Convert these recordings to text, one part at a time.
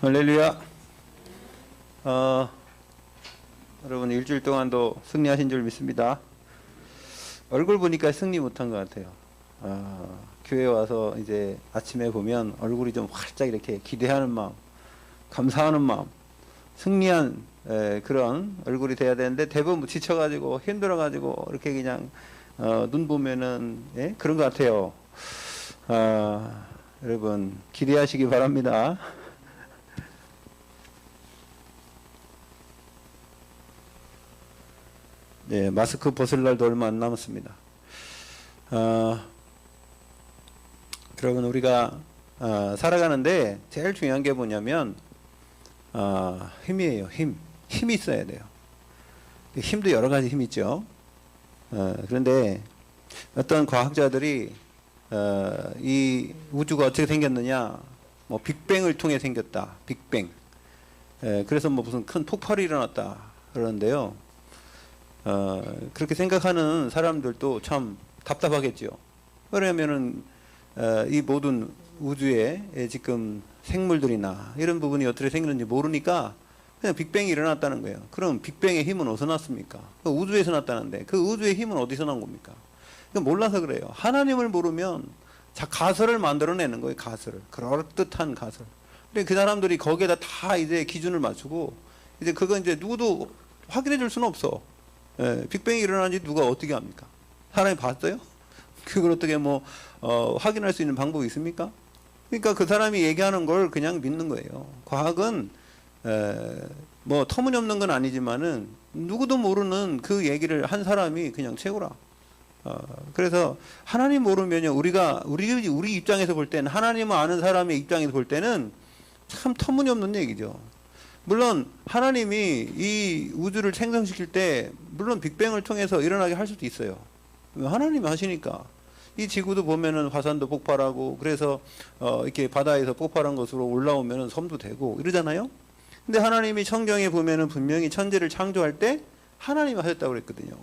할렐루야. 여러분 일주일 동안도 승리하신 줄 믿습니다. 얼굴 보니까 승리 못한 것 같아요. 교회 와서 이제 아침에 보면 얼굴이 좀 활짝 이렇게 기대하는 마음, 감사하는 마음, 승리한 그런 얼굴이 돼야 되는데 대부분 지쳐가지고 힘들어가지고 이렇게 그냥 눈 보면은 그런 것 같아요. 여러분 기대하시기 바랍니다. 네, 마스크 벗을 날도 얼마 안 남았습니다. 여러분 우리가 살아가는데 제일 중요한 게 뭐냐면 힘이에요. 힘이 있어야 돼요. 힘도 여러 가지 힘이 있죠. 그런데 어떤 과학자들이 이 우주가 어떻게 생겼느냐, 뭐 빅뱅을 통해 생겼다. 빅뱅. 그래서 뭐 무슨 큰 폭발이 일어났다 그러는데요. 그렇게 생각하는 사람들도 참 답답하겠죠. 왜냐면은 이 모든 우주에 지금 생물들이나 이런 부분이 어떻게 생겼는지 모르니까 그냥 빅뱅이 일어났다는 거예요. 그럼 빅뱅의 힘은 어디서 났습니까? 그 우주에서 났다는데 그 우주의 힘은 어디서 난 겁니까? 몰라서 그래요. 하나님을 모르면 가설을 만들어내는 거예요. 가설을. 그럴듯한 가설. 근데 그 사람들이 거기에다 다 이제 기준을 맞추고 이제 그건 이제 누구도 확인해 줄 수는 없어. 빅뱅이 일어난지 누가 어떻게 합니까? 사람이 봤어요? 그걸 어떻게 확인할 수 있는 방법이 있습니까? 그러니까 그 사람이 얘기하는 걸 그냥 믿는 거예요. 과학은 뭐 터무니없는 건 아니지만은 누구도 모르는 그 얘기를 한 사람이 그냥 최고라. 그래서 하나님 모르면요, 우리 입장에서 볼 때는, 하나님을 아는 사람의 입장에서 볼 때는 참 터무니없는 얘기죠. 물론 하나님이 이 우주를 생성시킬 때 물론 빅뱅을 통해서 일어나게 할 수도 있어요. 하나님이 하시니까. 이 지구도 보면은 화산도 폭발하고 그래서 이렇게 바다에서 폭발한 것으로 올라오면은 섬도 되고 이러잖아요. 근데 하나님이 성경에 보면은 분명히 천지를 창조할 때 하나님이 하셨다고 그랬거든요.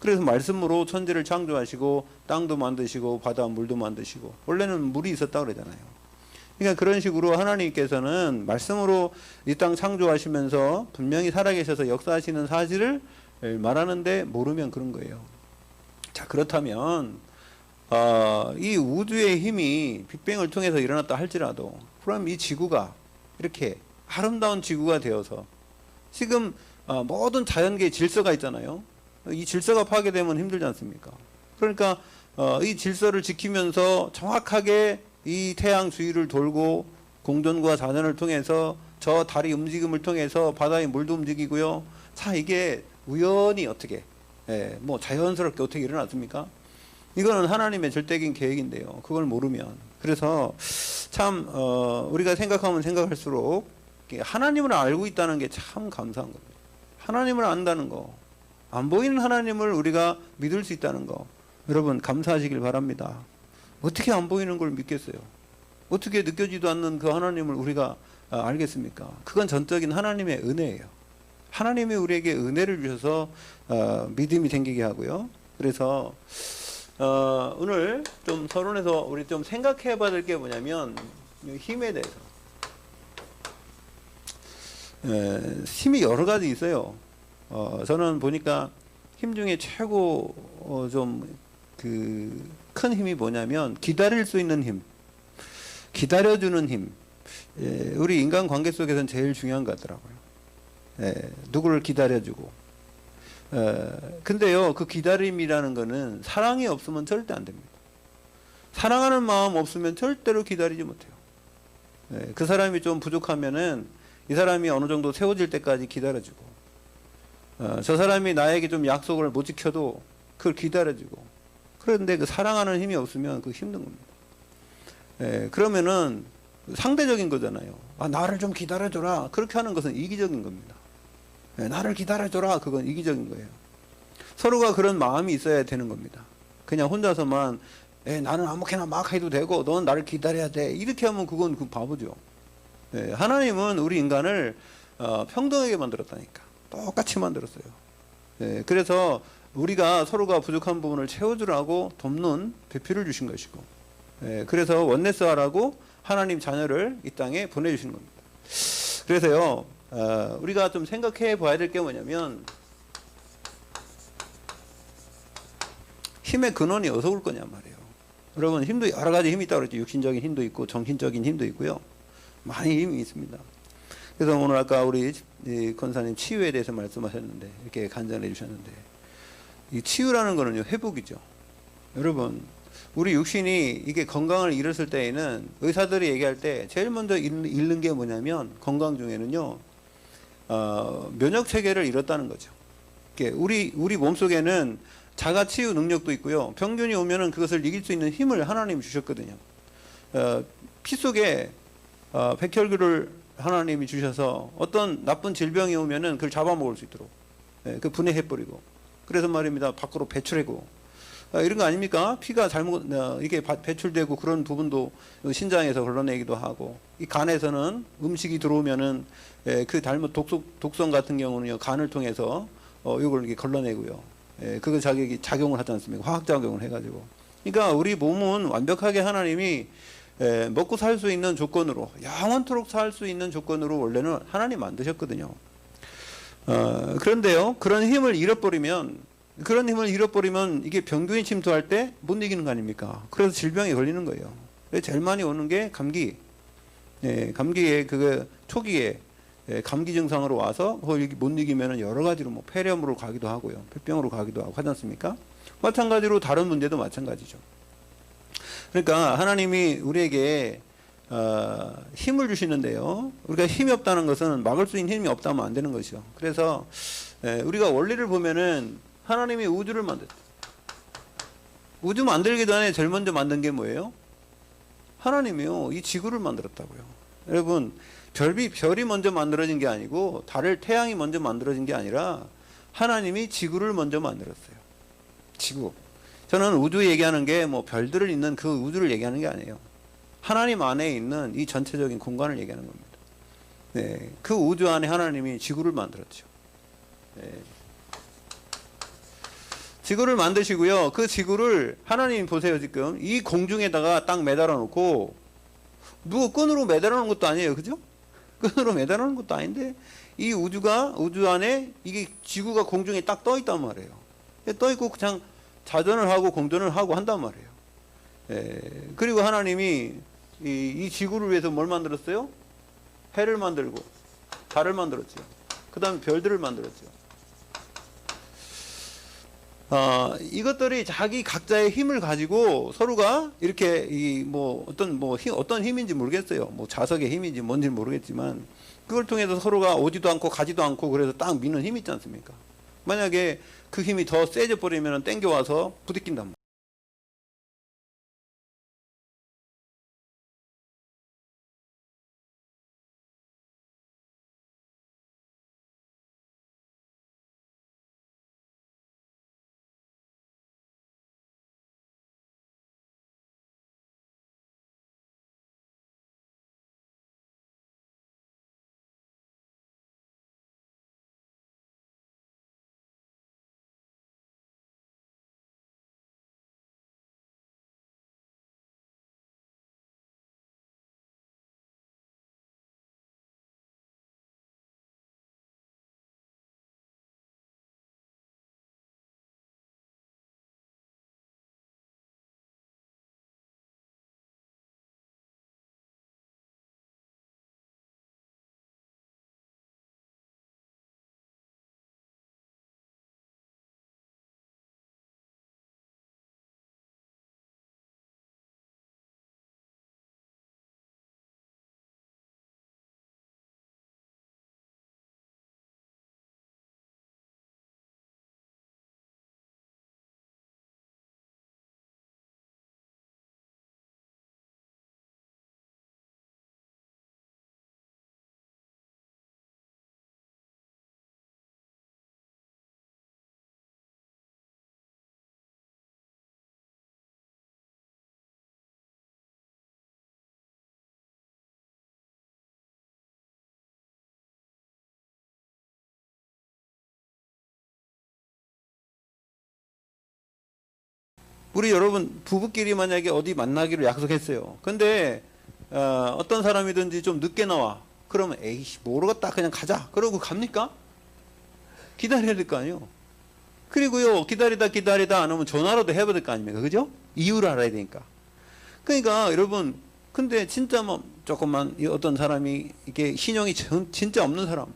그래서 말씀으로 천지를 창조하시고 땅도 만드시고 바다 물도 만드시고, 원래는 물이 있었다고 그러잖아요. 그러니까 그런 식으로 하나님께서는 말씀으로 이 땅 창조하시면서 분명히 살아계셔서 역사하시는 사실을 말하는데 모르면 그런 거예요. 자, 그렇다면 이 우주의 힘이 빅뱅을 통해서 일어났다 할지라도 그럼 이 지구가 이렇게 아름다운 지구가 되어서 지금 모든 자연계의 질서가 있잖아요. 이 질서가 파괴되면 힘들지 않습니까? 그러니까 이 질서를 지키면서 정확하게 이 태양 주위를 돌고 공전과 자전을 통해서 저 달의 움직임을 통해서 바다의 물도 움직이고요. 자, 이게 우연히 어떻게 뭐 자연스럽게 어떻게 일어났습니까? 이거는 하나님의 절대적인 계획인데요. 그걸 모르면. 그래서 참 우리가 생각하면 생각할수록 하나님을 알고 있다는 게 참 감사한 겁니다. 하나님을 안다는 거, 안 보이는 하나님을 우리가 믿을 수 있다는 거, 여러분 감사하시길 바랍니다. 어떻게 안 보이는 걸 믿겠어요? 어떻게 느껴지도 않는 그 하나님을 우리가 알겠습니까? 그건 전적인 하나님의 은혜예요. 하나님이 우리에게 은혜를 주셔서 믿음이 생기게 하고요. 그래서 오늘 좀 서론에서 우리 좀 생각해 봐야 될 게 뭐냐면 힘에 대해서. 힘이 여러 가지 있어요. 저는 보니까 힘 중에 최고 좀 큰 힘이 뭐냐면 기다릴 수 있는 힘, 기다려주는 힘. 우리 인간 관계 속에서는 제일 중요한 것 같더라고요. 누구를 기다려주고. 근데요, 그 기다림이라는 거는 사랑이 없으면 절대 안 됩니다. 사랑하는 마음 없으면 절대로 기다리지 못해요. 그 사람이 좀 부족하면은 이 사람이 어느 정도 세워질 때까지 기다려주고, 저 사람이 나에게 좀 약속을 못 지켜도 그걸 기다려주고. 그런데 그 사랑하는 힘이 없으면 그 힘든 겁니다. 그러면은 상대적인 거잖아요. 나를 좀 기다려줘라. 그렇게 하는 것은 이기적인 겁니다. 나를 기다려줘라. 그건 이기적인 거예요. 서로가 그런 마음이 있어야 되는 겁니다. 그냥 혼자서만 나는 아무렇게나 막 해도 되고 너는 나를 기다려야 돼. 이렇게 하면 그건 그 바보죠. 하나님은 우리 인간을 평등하게 만들었다니까. 똑같이 만들었어요. 그래서 우리가 서로가 부족한 부분을 채워주라고 돕는 배필을 주신 것이고, 그래서 원네스하라고 하나님 자녀를 이 땅에 보내주시는 겁니다. 그래서요, 우리가 좀 생각해 봐야 될 게 뭐냐면, 힘의 근원이 어디서 올 거냐 말이에요. 여러분, 힘도 여러 가지 힘이 있다고 그랬죠. 육신적인 힘도 있고 정신적인 힘도 있고요. 많이 힘이 있습니다. 그래서 오늘 아까 우리 권사님 치유에 대해서 말씀하셨는데, 이렇게 간증해 주셨는데, 이 치유라는 거는요, 회복이죠. 여러분, 우리 육신이 이게 건강을 잃었을 때에는 의사들이 얘기할 때 제일 먼저 잃는 게 뭐냐면, 건강 중에는요, 면역 체계를 잃었다는 거죠. 우리 몸속에는 자가 치유 능력도 있고요. 병균이 오면은 그것을 이길 수 있는 힘을 하나님이 주셨거든요. 피 속에 백혈구를 하나님이 주셔서 어떤 나쁜 질병이 오면은 그걸 잡아먹을 수 있도록 그 분해해버리고, 그래서 말입니다, 밖으로 배출하고, 이런 거 아닙니까? 피가 잘못 이게 배출되고 그런 부분도 신장에서 걸러내기도 하고, 이 간에서는 음식이 들어오면은 그 잘못 독성 같은 경우는요, 간을 통해서 이걸 이렇게 걸러내고요. 그거 작용을 하지 않습니까? 화학작용을 해가지고. 그러니까 우리 몸은 완벽하게 하나님이 먹고 살 수 있는 조건으로, 영원토록 살 수 있는 조건으로 원래는 하나님 만드셨거든요. 그런데요, 그런 힘을 잃어버리면 이게 병균이 침투할 때 못 이기는 거 아닙니까? 그래서 질병에 걸리는 거예요. 제일 많이 오는 게 감기. 감기에 초기에 감기 증상으로 와서 못 이기면 여러 가지로 뭐 폐렴으로 가기도 하고요, 폐병으로 가기도 하고 하지 않습니까? 마찬가지로 다른 문제도 마찬가지죠. 그러니까 하나님이 우리에게 힘을 주시는데요, 우리가 힘이 없다는 것은 막을 수 있는 힘이 없다면 안 되는 것이죠. 그래서 우리가 원리를 보면은 하나님이 우주를 만들었어요. 우주 만들기 전에 제일 먼저 만든 게 뭐예요? 하나님이요, 이 지구를 만들었다고요. 여러분, 별이 먼저 만들어진 게 아니고, 태양이 먼저 만들어진 게 아니라 하나님이 지구를 먼저 만들었어요. 지구. 저는 우주 얘기하는 게 뭐 별들을 있는 그 우주를 얘기하는 게 아니에요. 하나님 안에 있는 이 전체적인 공간을 얘기하는 겁니다. 네, 그 우주 안에 하나님이 지구를 만들었죠. 네. 지구를 만드시고요, 그 지구를 하나님 보세요. 지금 이 공중에다가 딱 매달아 놓고, 누구 끈으로 매달아 놓은 것도 아니에요, 그죠? 끈으로 매달아 놓은 것도 아닌데, 이 우주 안에 이게 지구가 공중에 딱 떠 있단 말이에요. 떠 있고 그냥 자전을 하고 공전을 하고 한단 말이에요. 그리고 하나님이 이 지구를 위해서 뭘 만들었어요? 해를 만들고 달을 만들었죠. 그 다음에 별들을 만들었죠. 이것들이 자기 각자의 힘을 가지고 서로가 이렇게 어떤 힘인지 모르겠어요. 뭐 자석의 힘인지 뭔지 모르겠지만, 그걸 통해서 서로가 오지도 않고 가지도 않고, 그래서 딱 미는 힘이 있지 않습니까? 만약에 그 힘이 더 세져 버리면 땡겨와서 부딪힌단 말이에요. 우리 여러분 부부끼리 만약에 어디 만나기로 약속했어요. 근데 어떤 사람이든지 좀 늦게 나와. 그러면 에이씨 모르겠다 그냥 가자. 그러고 갑니까? 기다려야 될 거 아니에요. 그리고요 기다리다 안 오면 전화라도 해봐야 될 거 아닙니까? 그죠? 이유를 알아야 되니까. 그러니까 여러분 근데 진짜 뭐 조금만 어떤 사람이 이게 신용이 진짜 없는 사람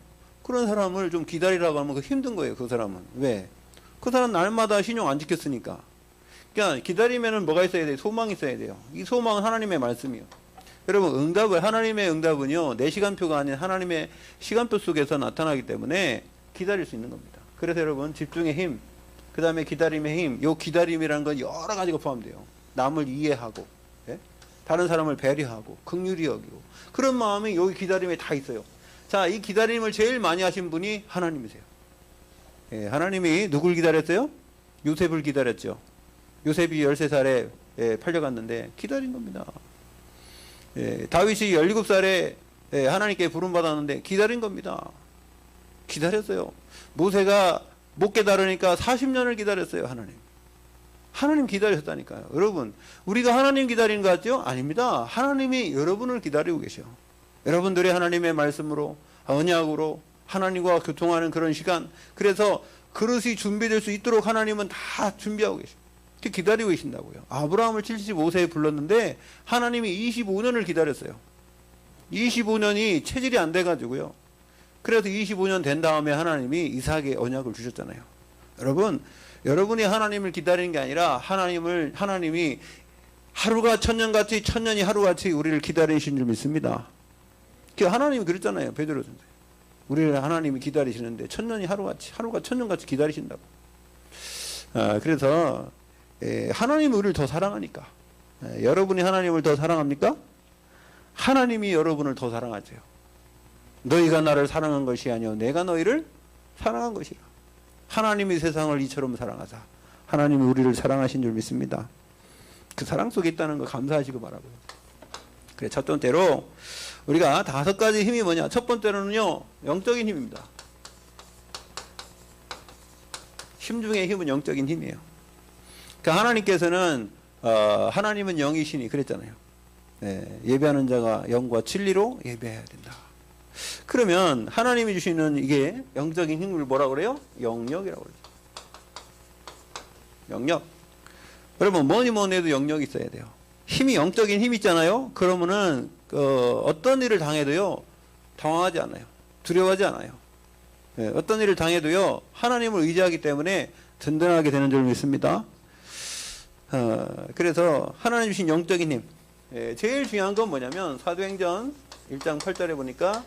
그런 사람을 좀 기다리라고 하면 힘든 거예요. 그 사람은. 왜? 그 사람 날마다 신용 안 지켰으니까. 그러니까 기다리면은 뭐가 있어야 돼요? 소망이 있어야 돼요. 이 소망은 하나님의 말씀이요. 여러분 하나님의 응답은요 내 시간표가 아닌 하나님의 시간표 속에서 나타나기 때문에 기다릴 수 있는 겁니다. 그래서 여러분 집중의 힘, 그 다음에 기다림의 힘, 요 기다림이라는 건 여러 가지가 포함돼요. 남을 이해하고, 예? 다른 사람을 배려하고, 긍휼히 여기고 그런 마음이 여기 기다림에 다 있어요. 자, 이 기다림을 제일 많이 하신 분이 하나님이세요. 예, 하나님이 누굴 기다렸어요? 요셉을 기다렸죠. 요셉이 13살에 팔려갔는데 기다린 겁니다. 예, 다윗이 17살에 하나님께 부름받았는데 기다린 겁니다. 기다렸어요. 모세가 못 깨달으니까 40년을 기다렸어요. 하나님 기다리셨다니까요. 여러분 우리가 하나님 기다리는 것 같죠? 아닙니다. 하나님이 여러분을 기다리고 계셔. 여러분들이 하나님의 말씀으로 언약으로 하나님과 교통하는 그런 시간, 그래서 그릇이 준비될 수 있도록 하나님은 다 준비하고 계셔. 기다리고 계신다고요. 아브라함을 75세에 불렀는데 하나님이 25년을 기다렸어요. 25년이 체질이 안 돼가지고요. 그래서 25년 된 다음에 하나님이 이삭의 언약을 주셨잖아요. 여러분, 여러분이 하나님을 기다리는 게 아니라 하나님이 하루가 천년같이 천년이 하루같이 우리를 기다리신 줄 믿습니다. 하나님이 그랬잖아요. 베드로 선생. 우리를 하나님이 기다리시는데 천년이 하루같이 하루가 천년같이 기다리신다고. 그래서 하나님이 우리를 더 사랑하니까. 여러분이 하나님을 더 사랑합니까? 하나님이 여러분을 더 사랑하세요. 너희가 나를 사랑한 것이 아니요 내가 너희를 사랑한 것이라. 하나님이 세상을 이처럼 사랑하사 하나님이 우리를 사랑하신 줄 믿습니다. 그 사랑 속에 있다는 거 감사하시고 바라고요. 그래, 첫 번째로 우리가 5가지 힘이 뭐냐? 첫 번째로는요 영적인 힘입니다. 힘 중에 힘은 영적인 힘이에요. 그러니까 하나님께서는 하나님은 영이시니 그랬잖아요. 예배하는 자가 영과 진리로 예배해야 된다. 그러면 하나님이 주시는 이게 영적인 힘을 뭐라고 그래요? 영력이라고 그러죠. 영력. 여러분 뭐니 해도 영력이 있어야 돼요. 힘이 영적인 힘이 있잖아요. 그러면은 어떤 일을 당해도요 당황하지 않아요. 두려워하지 않아요. 어떤 일을 당해도요 하나님을 의지하기 때문에 든든하게 되는 줄 믿습니다. 그래서 하나님 주신 영적인 힘, 제일 중요한 건 뭐냐면 사도행전 1장 8절에 보니까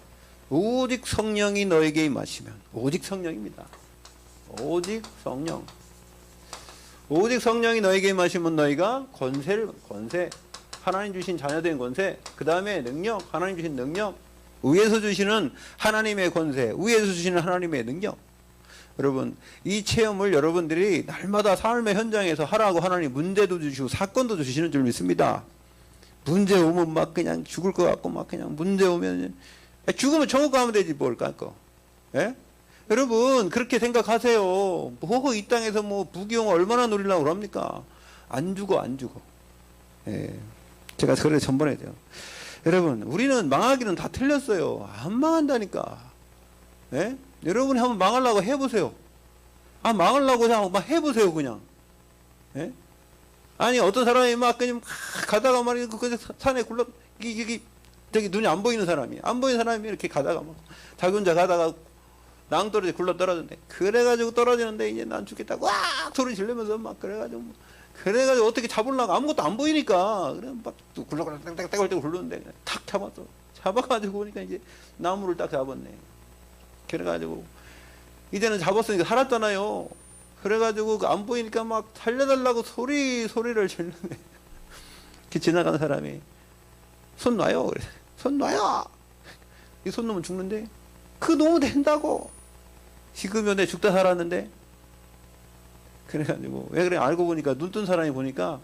오직 성령이 너에게 임하시면, 오직 성령입니다. 오직 성령. 오직 성령이 너에게 임하시면 너희가 권세, 하나님 주신 자녀된 권세, 그 다음에 능력, 하나님 주신 능력, 위에서 주시는 하나님의 권세, 위에서 주시는 하나님의 능력. 여러분 이 체험을 여러분들이 날마다 삶의 현장에서 하라고 하나님 문제도 주시고 사건도 주시는 줄 믿습니다. 문제 오면 막 그냥 죽을 것 같고 막 그냥 문제 오면 죽으면 천국 가면 되지 뭘 깎고. 예? 여러분 그렇게 생각하세요. 뭐 이 땅에서 뭐 부귀영 얼마나 누리려고 그럽니까? 안 죽어. 예. 제가 그래 전번에 돼요. 여러분 우리는 망하기는 다 틀렸어요. 안 망한다니까. 예? 여러분이 한번 망하려고 해보세요. 망하려고 막 해보세요 그냥. 예? 아니 어떤 사람이 막 그냥 가다가 말이야 그 산에 굴러 저기 눈이 안 보이는 사람이 이렇게 가다가 막 자기 혼자 가다가 낭떠러지 굴러 떨어졌는데, 그래가지고 떨어지는데 이제 난 죽겠다고 와 소리 지르면서 막 그래가지고 어떻게 잡으려고 아무것도 안 보이니까 그래 막 굴러굴러 땡땡땡 굴르는데 탁 잡아가지고 보니까 이제 나무를 딱 잡았네. 그래가지고 이제는 잡았으니까 살았잖아요. 그래가지고 안 보이니까 막 살려달라고 소리를 지르네. 이렇게 지나가는 사람이 손 놔요. 그래. 손 놔요. 이 손 놓으면 죽는데 그 놓으면 된다고. 지금요 내 죽다 살았는데. 그래가지고 왜 그래 알고 보니까 눈 뜬 사람이 보니까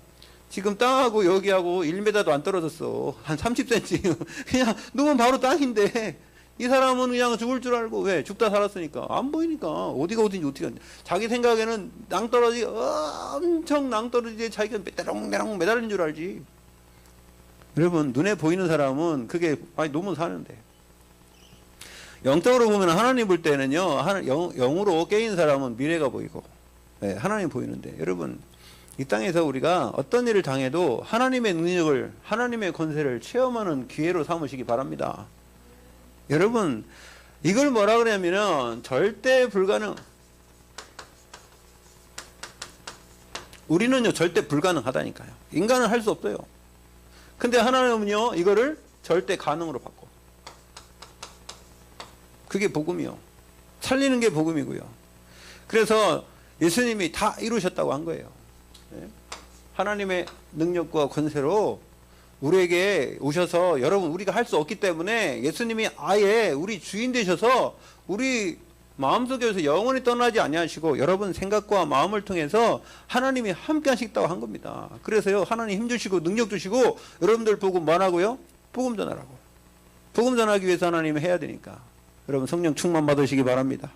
지금 땅하고 여기하고 1m도 안 떨어졌어. 한 30cm. 그냥 놓으면 바로 땅인데 이 사람은 그냥 죽을 줄 알고, 왜? 죽다 살았으니까. 안 보이니까. 어디가 어딘지 어떻게 하는지. 자기 생각에는 낭떠러지, 엄청 낭떠러지에 자기가 메롱메롱 매달린 줄 알지. 여러분 눈에 보이는 사람은 그게 너무 사는데, 영적으로 보면 하나님 볼 때는요, 영으로 깨인 사람은 미래가 보이고, 하나님 보이는데, 여러분 이 땅에서 우리가 어떤 일을 당해도 하나님의 능력을, 하나님의 권세를 체험하는 기회로 삼으시기 바랍니다. 여러분 이걸 뭐라 그러냐면은 절대 불가능. 우리는요 절대 불가능하다니까요. 인간은 할 수 없어요. 근데 하나님은요 이거를 절대 가능으로 바꿔. 그게 복음이요. 살리는 게 복음이고요. 그래서 예수님이 다 이루셨다고 한 거예요. 하나님의 능력과 권세로 우리에게 오셔서, 여러분 우리가 할 수 없기 때문에 예수님이 아예 우리 주인 되셔서 우리 마음속에서 영원히 떠나지 아니하시고 여러분 생각과 마음을 통해서 하나님이 함께 하시겠다고 한 겁니다. 그래서요 하나님 힘 주시고 능력 주시고 여러분들 보고 뭐라고요? 복음 전하라고. 복음 전하기 위해서 하나님이 해야 되니까 여러분 성령 충만 받으시기 바랍니다.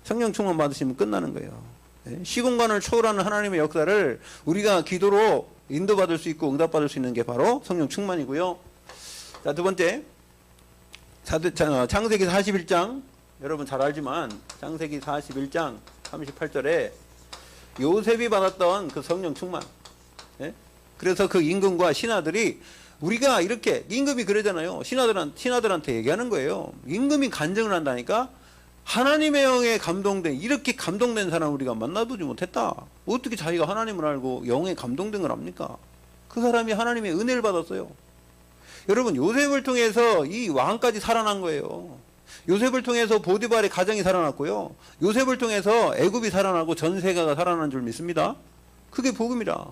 성령 충만 받으시면 끝나는 거예요. 시공간을 초월하는 하나님의 역사를 우리가 기도로 인도받을 수 있고 응답받을 수 있는 게 바로 성령 충만이고요. 자, 두 번째, 창세기 41장, 여러분 잘 알지만 창세기 41장 38절에 요셉이 받았던 그 성령 충만. 그래서 그 임금과 신하들이, 우리가 이렇게, 임금이 그러잖아요. 신하들한테 얘기하는 거예요. 임금이 간증을 한다니까. 하나님의 영에 감동된, 이렇게 감동된 사람 우리가 만나보지 못했다. 어떻게 자기가 하나님을 알고 영에 감동된 걸 압니까? 그 사람이 하나님의 은혜를 받았어요. 여러분 요셉을 통해서 이 왕까지 살아난 거예요. 요셉을 통해서 보디발의 가정이 살아났고요. 요셉을 통해서 애굽이 살아나고 전 세계가 살아난 줄 믿습니다. 그게 복음이라.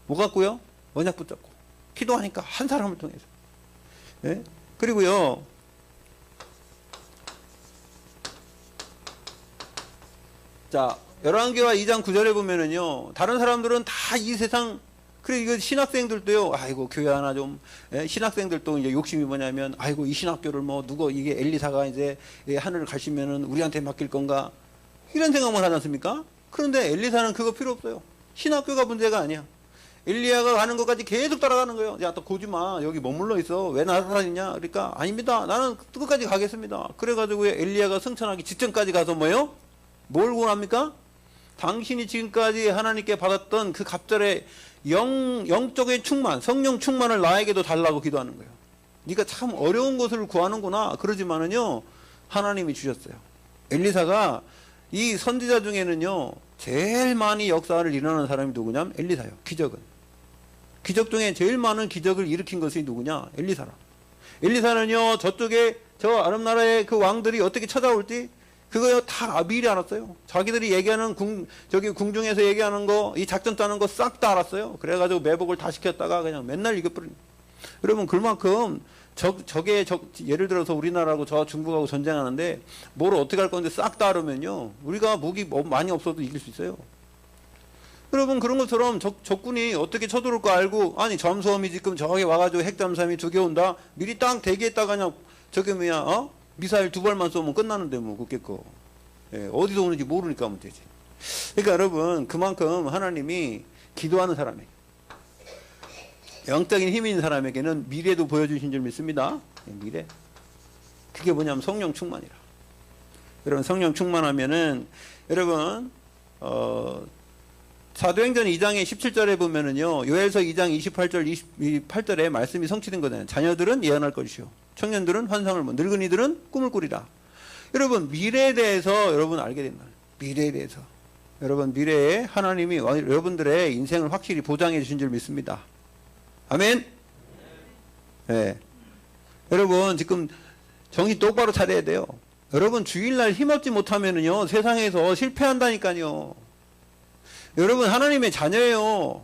뭐 갖고요? 언약 붙잡고 기도하니까 한 사람을 통해서. 그리고요 자, 열왕기하 2장 9절에 보면은요, 다른 사람들은 다 이 세상, 그래, 이거 신학생들도요, 아이고, 교회 하나 좀, 신학생들도 이제 욕심이 뭐냐면, 아이고, 이 신학교를 뭐, 이게 엘리사가 이제 하늘을 가시면은 우리한테 맡길 건가? 이런 생각만 하지 않습니까? 그런데 엘리사는 그거 필요 없어요. 신학교가 문제가 아니야. 엘리야가 가는 것까지 계속 따라가는 거예요. 야, 또 고지 마. 여기 머물러 있어. 왜 나타나냐? 그러니까, 아닙니다. 나는 끝까지 가겠습니다. 그래가지고 엘리야가 승천하기 직전까지 가서 뭐요? 뭘 원합니까? 당신이 지금까지 하나님께 받았던 그 갑절의 영적인 충만, 성령 충만을 나에게도 달라고 기도하는 거예요. 네가 참 어려운 것을 구하는구나. 그러지만은요, 하나님이 주셨어요. 엘리사가 이 선지자 중에는요, 제일 많이 역사를 일어나는 사람이 누구냐면 엘리사예요. 기적은. 기적 중에 제일 많은 기적을 일으킨 것이 누구냐? 엘리사라. 엘리사는요, 저쪽에 저 아랍 나라의 그 왕들이 어떻게 찾아올지 그거요 다 미리 알았어요. 자기들이 얘기하는 궁중에서 얘기하는 거, 이 작전 짜는 거 싹 다 알았어요. 그래가지고 매복을 다 시켰다가 그냥 맨날 이겨버린. 여러분 그만큼 예를 들어서 우리나라하고 저 중국하고 전쟁하는데 뭘 어떻게 할 건데 싹 다 알으면요 우리가 무기 많이 없어도 이길 수 있어요. 여러분 그런 것처럼 적군이 어떻게 쳐들어올 거 알고, 아니 잠수함이 지금 저기 와가지고 핵잠수함이 2개 온다. 미리 딱 대기했다가 그냥 저게 뭐야 미사일 2발만 쏘면 끝나는데 뭐 그게 어디서 오는지 모르니까 하면 되지. 그러니까 여러분 그만큼 하나님이 기도하는 사람에게, 영적인 힘이 있는 사람에게는 미래도 보여주신 줄 믿습니다. 미래. 그게 뭐냐면 성령 충만이라. 여러분 성령 충만하면은 여러분 사도행전 2장의 17절에 보면은요, 요엘서 2장 28절 28절에 말씀이 성취된 거잖아요. 자녀들은 예언할 것이요, 청년들은 환상을 보고 늙은이들은 꿈을 꾸리라. 여러분 미래에 대해서 여러분 알게 된다. 미래에 대해서 여러분 미래에 하나님이 여러분들의 인생을 확실히 보장해 주신 줄 믿습니다. 아멘. 네. 여러분 지금 정신 똑바로 차려야 돼요. 여러분 주일날 힘없지 못하면은요 세상에서 실패한다니까요. 여러분 하나님의 자녀예요.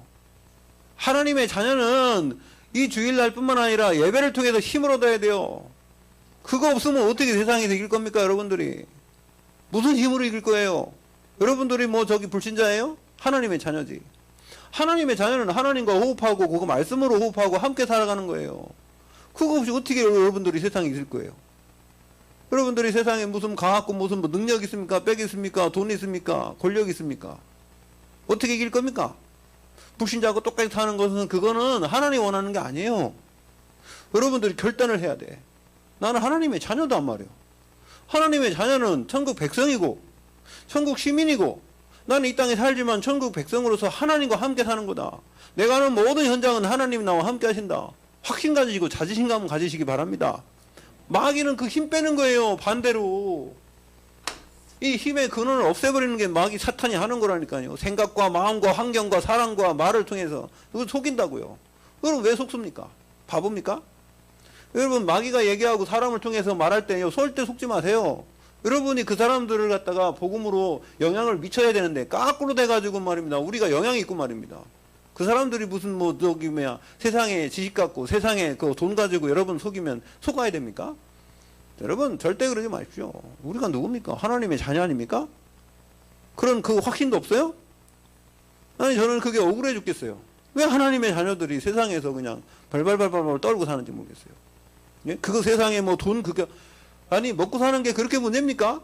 하나님의 자녀는 이 주일날 뿐만 아니라 예배를 통해서 힘을 얻어야 돼요. 그거 없으면 어떻게 세상에서 이길 겁니까? 여러분들이 무슨 힘으로 이길 거예요? 여러분들이 뭐 저기 불신자예요? 하나님의 자녀지. 하나님의 자녀는 하나님과 호흡하고 그거 말씀으로 호흡하고 함께 살아가는 거예요. 그거 없이 어떻게 여러분들이 세상에 있을 거예요? 여러분들이 세상에 무슨 강학고 무슨 뭐 능력 있습니까? 빽 있습니까? 돈 있습니까? 권력 있습니까? 어떻게 이길 겁니까? 불신자하고 똑같이 사는 것은 그거는 하나님이 원하는 게 아니에요. 여러분들이 결단을 해야 돼. 나는 하나님의 자녀단 말이에요. 하나님의 자녀는 천국 백성이고 천국 시민이고 나는 이 땅에 살지만 천국 백성으로서 하나님과 함께 사는 거다. 내가 하는 모든 현장은 하나님이 나와 함께 하신다. 확신 가지시고 자신감 가지시기 바랍니다. 마귀는 그 힘 빼는 거예요. 반대로. 이 힘의 근원을 없애버리는 게 마귀 사탄이 하는 거라니까요. 생각과 마음과 환경과 사랑과 말을 통해서 그걸 속인다고요. 그럼 왜 속습니까? 바보입니까? 여러분 마귀가 얘기하고 사람을 통해서 말할 때요. 절대 속지 마세요. 여러분이 그 사람들을 갖다가 복음으로 영향을 미쳐야 되는데 까꾸로 돼가지고 말입니다. 우리가 영향이 있고 말입니다. 그 사람들이 무슨 뭐 저기 뭐야 세상에 지식 갖고 세상에 그 돈 가지고 여러분 속이면 속아야 됩니까? 여러분 절대 그러지 마십시오. 우리가 누굽니까? 하나님의 자녀 아닙니까? 그런 그 확신도 없어요? 아니 저는 그게 억울해 죽겠어요. 왜 하나님의 자녀들이 세상에서 그냥 발발발발 떨고 사는지 모르겠어요. 예? 그거 세상에 뭐 돈 그게 아니 먹고 사는 게 그렇게 문제입니까?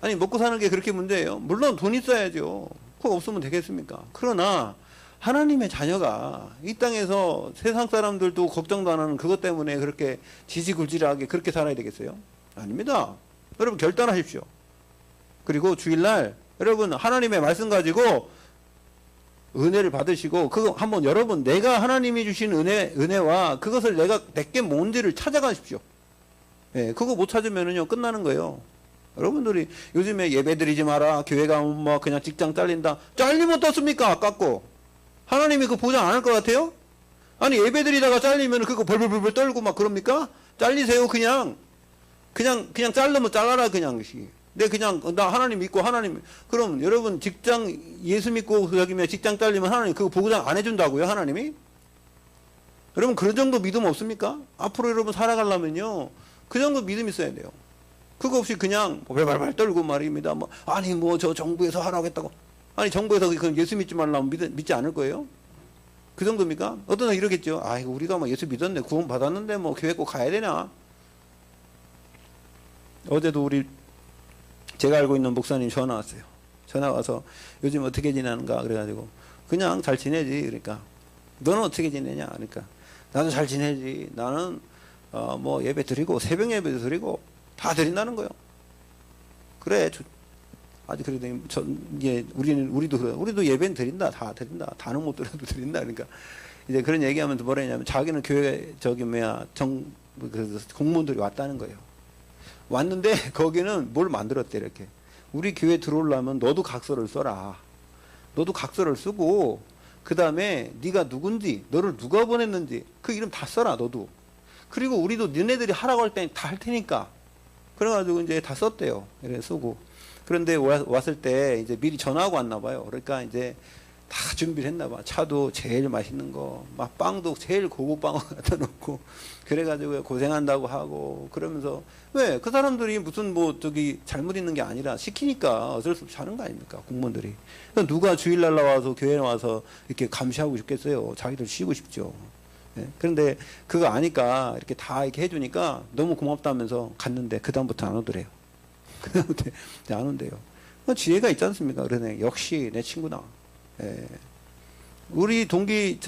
아니 먹고 사는 게 그렇게 문제예요? 물론 돈 있어야죠. 그거 없으면 되겠습니까? 그러나 하나님의 자녀가 이 땅에서 세상 사람들도 걱정도 안 하는 그것 때문에 그렇게 지지굴지하게 그렇게 살아야 되겠어요? 아닙니다. 여러분 결단하십시오. 그리고 주일날 여러분 하나님의 말씀 가지고 은혜를 받으시고 그거 한번 여러분 내가 하나님이 주신 은혜와 그것을 내게 뭔지를 찾아가십시오. 예, 그거 못 찾으면은요 끝나는 거예요. 여러분들이 요즘에 예배 드리지 마라 교회 가면 뭐 그냥 직장 잘린다. 잘리면 떴습니까? 깎고 하나님이 그 보장 안 할 것 같아요? 아니 예배 드리다가 잘리면 그거 벌벌벌 떨고 막 그럽니까? 잘리세요 그냥 자르면 잘라라 그냥. 내 그냥 나 하나님 믿고 하나님 그럼 여러분 직장 예수 믿고 여기면 직장 잘리면 하나님 그거 보장 안 해준다고요 하나님이? 여러분 그런 정도 믿음 없습니까? 앞으로 여러분 살아가려면요 그 정도 믿음 있어야 돼요. 그거 없이 그냥 발발발 떨고 말입니다. 뭐 아니 뭐 저 정부에서 하라고 했다고. 아니 정부에서 그건 예수 믿지 말라면 믿지 않을 거예요? 그 정도입니까? 어떤 사람 이러겠죠. 아이고 우리가 뭐 예수 믿었네 구원 받았는데 뭐 교회 꼭 가야 되나? 어제도 제가 알고 있는 목사님 전화 왔어요. 전화 와서 요즘 어떻게 지내는가 그래가지고 그냥 잘 지내지. 그러니까 너는 어떻게 지내냐? 그러니까 나도 잘 지내지. 나는 뭐 예배 드리고 새벽 예배도 드리고 다 드린다는 거예요. 그래. 아직 그래도 우리도 예배는 드린다. 다 드린다. 다는 못 드려도 드린다. 그러니까 이제 그런 얘기하면서 뭐라 했냐면 자기는 교회 그 공무원들이 왔다는 거예요. 왔는데 거기는 뭘 만들었대. 이렇게 우리 교회 들어오려면 너도 각서를 써라. 너도 각서를 쓰고 그 다음에 네가 누군지 너를 누가 보냈는지 그 이름 다 써라 너도. 그리고 우리도 너네들이 하라고 할 때 다 할 테니까. 그래가지고 이제 다 썼대요. 이래 쓰고. 그런데 왔을 때 이제 미리 전화하고 왔나 봐요. 그러니까 이제 다 준비를 했나 봐. 차도 제일 맛있는 거, 막 빵도 제일 고급 빵을 갖다 놓고 그래가지고 고생한다고 하고 그러면서 왜 그 사람들이 무슨 뭐 저기 잘못 있는 게 아니라 시키니까 어쩔 수 없이 하는 거 아닙니까 공무원들이. 그러니까 누가 주일날 나와서 교회에 와서 이렇게 감시하고 싶겠어요. 자기들 쉬고 싶죠. 예. 그런데 그거 아니까 이렇게 다 이렇게 해주니까 너무 고맙다면서 갔는데 그 다음부터 안 오더래요. 그 다음부터 안 온대요. 지혜가 있지 않습니까? 그러네. 역시 내 친구다. 예. 우리 동기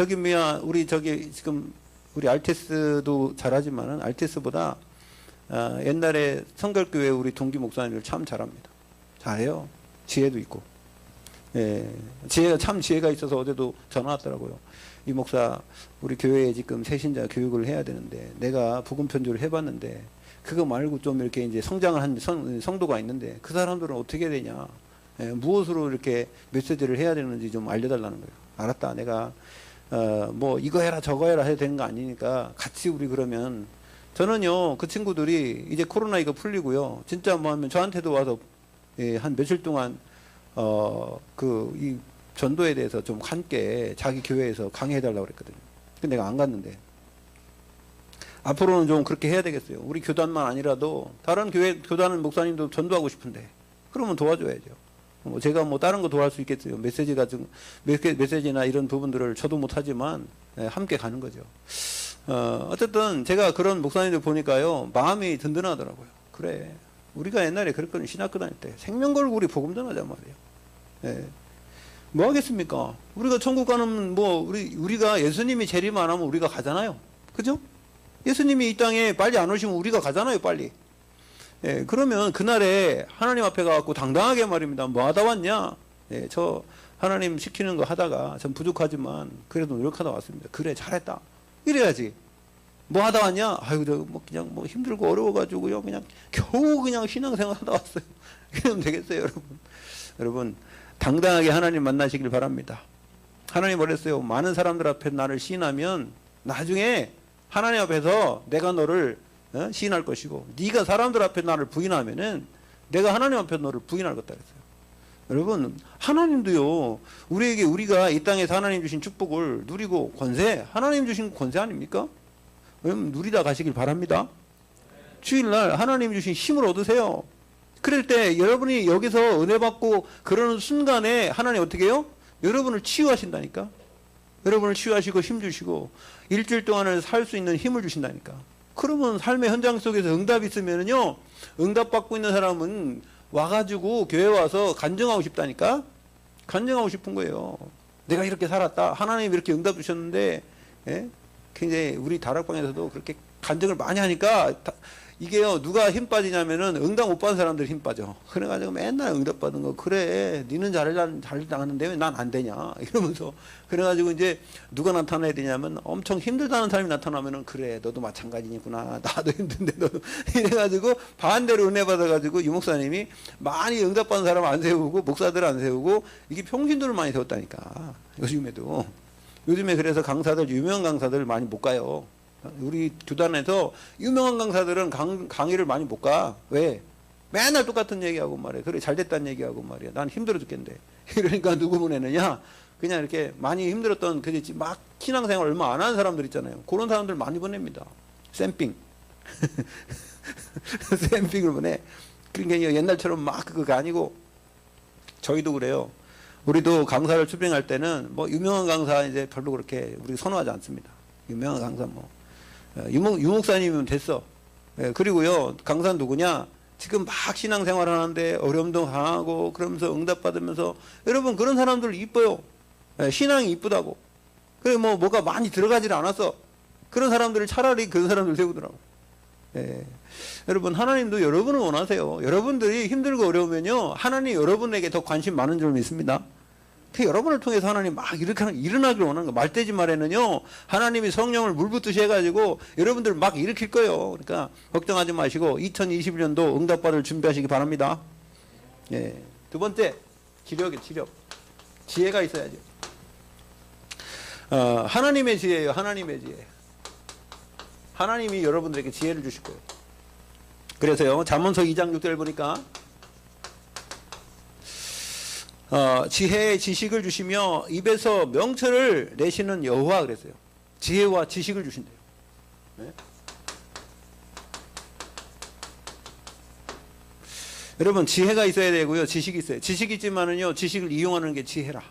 우리 지금 우리 알테스도 잘하지만은 알테스보다 옛날에 성결교회 우리 동기 목사님들 참 잘합니다. 잘해요. 지혜도 있고. 예. 지혜가 있어서 어제도 전화 왔더라고요. 이 목사 우리 교회에 지금 새신자 교육을 해야 되는데 내가 복음 편주를 해봤는데 그거 말고 좀 이렇게 이제 성장을 한 성도가 있는데 그 사람들은 어떻게 되냐? 예, 무엇으로 이렇게 메시지를 해야 되는지 좀 알려달라는 거예요. 알았다. 내가 뭐 이거 해라 저거 해라 해야 되는 거 아니니까 같이 우리 그러면 저는요 그 친구들이 이제 코로나 이거 풀리고요 진짜 뭐 하면 저한테도 와서 한 며칠 동안 이 전도에 대해서 좀 함께 자기 교회에서 강의해 달라고 그랬거든요. 근데 내가 안 갔는데 앞으로는 좀 그렇게 해야 되겠어요. 우리 교단만 아니라도 다른 교회 교단은 목사님도 전도하고 싶은데 그러면 도와줘야죠. 뭐 제가 뭐 다른 거 도와줄 수 있겠어요. 메시지나 이런 부분들을 저도 못하지만 함께 가는 거죠. 어쨌든 제가 그런 목사님들 보니까요 마음이 든든하더라고요. 그래 우리가 옛날에 그랬거든요. 신학교 다닐 때 생명 걸고 우리 복음 전하자 말이에요. 예. 뭐 하겠습니까? 우리가 천국 가는 뭐 우리가 예수님이 재림 안 하면 우리가 가잖아요. 그죠? 예수님이 이 땅에 빨리 안 오시면 우리가 가잖아요, 빨리. 예, 그러면 그날에 하나님 앞에 가갖고 당당하게 말입니다. 뭐 하다 왔냐? 예, 저 하나님 시키는 거 하다가 전 부족하지만 그래도 노력하다 왔습니다. 그래, 잘했다. 이래야지. 뭐 하다 왔냐? 아이고, 저 뭐 그냥 뭐 힘들고 어려워가지고요. 그냥 겨우 그냥 신앙생활 하다 왔어요. 이러면 되겠어요, 여러분. 여러분, 당당하게 하나님 만나시길 바랍니다. 하나님 뭐랬어요? 많은 사람들 앞에 나를 시인하면 나중에 하나님 앞에서 내가 너를 시인할 것이고, 네가 사람들 앞에 나를 부인하면은 내가 하나님 앞에 너를 부인할 것다 그랬어요. 여러분, 하나님도요, 우리에게 우리가 이 땅에서 하나님 주신 축복을 누리고 권세, 하나님 주신 권세 아닙니까? 여러분, 누리다 가시길 바랍니다. 주일날 하나님 주신 힘을 얻으세요. 그럴 때 여러분이 여기서 은혜 받고 그러는 순간에 하나님 어떻게 해요? 여러분을 치유하신다니까. 여러분을 치유하시고 힘 주시고 일주일 동안을 살 수 있는 힘을 주신다니까. 그러면 삶의 현장 속에서 응답이 있으면은요, 응답 받고 있는 사람은 와가지고 교회 와서 간증하고 싶다니까. 간증하고 싶은 거예요. 내가 이렇게 살았다. 하나님 이렇게 응답 주셨는데, 예? 굉장히 우리 다락방에서도 그렇게 간증을 많이 하니까 이게요, 누가 힘 빠지냐면은 응답 못 받은 사람들 힘 빠져. 그래가지고 맨날 응답 받은 거, 그래, 니는 잘 나가는데 왜 난 안 되냐 이러면서. 그래가지고 이제 누가 나타나야 되냐면 엄청 힘들다는 사람이 나타나면은, 그래, 너도 마찬가지니구나, 나도 힘든데 너도. 이래가지고 반대로 은혜 받아가지고 유목사님이 많이 응답 받은 사람 안 세우고 목사들 안 세우고 이게 평신도를 많이 세웠다니까. 요즘에 그래서 강사들, 유명한 강사들 많이 못 가요. 우리 교단에서 유명한 강사들은 강의를 많이 못 가. 왜? 맨날 똑같은 얘기하고 말이야. 그래, 잘 됐다는 얘기하고 말이야. 난 힘들어 죽겠는데. 이러니까 누구 보내느냐? 그냥 이렇게 많이 힘들었던, 막 신앙생활 얼마 안 하는 사람들 있잖아요. 그런 사람들 많이 보냅니다. 샘핑. 샘핑을 보내. 그러니까 옛날처럼 막 그거가 아니고, 저희도 그래요. 우리도 강사를 출빙할 때는 뭐 유명한 강사 이제 별로 그렇게 우리 선호하지 않습니다. 유명한 강사 뭐. 유목사님이면 됐어. 예, 그리고요, 강사는 누구냐? 지금 막 신앙생활 하는데 어려움도 당하고 그러면서 응답받으면서, 여러분, 그런 사람들 이뻐요. 예, 신앙이 이쁘다고. 그래, 뭐가 많이 들어가질 않았어. 그런 사람들을 차라리 그런 사람들 세우더라고. 예. 여러분, 하나님도 여러분을 원하세요. 여러분들이 힘들고 어려우면요, 하나님 여러분에게 더 관심 많은 줄 믿습니다. 여러분을 통해서 하나님 막 일어나길 원하는 거. 말대지 말에는요, 하나님이 성령을 물붓듯이 해가지고 여러분들 막 일으킬 거예요. 그러니까 걱정하지 마시고 2021년도 응답받을 준비하시기 바랍니다. 예. 두 번째, 지력이에요. 지력. 지혜가 있어야죠. 하나님의 지혜예요. 하나님의 지혜. 하나님이 여러분들에게 지혜를 주실 거예요. 그래서요, 잠언서 2장 6절 보니까 지혜의 지식을 주시며 입에서 명철을 내시는 여호와 그랬어요. 지혜와 지식을 주신대요. 네? 여러분, 지혜가 있어야 되고요, 지식이 있어요. 지식이 있지만은요, 지식을 이용하는 게 지혜라.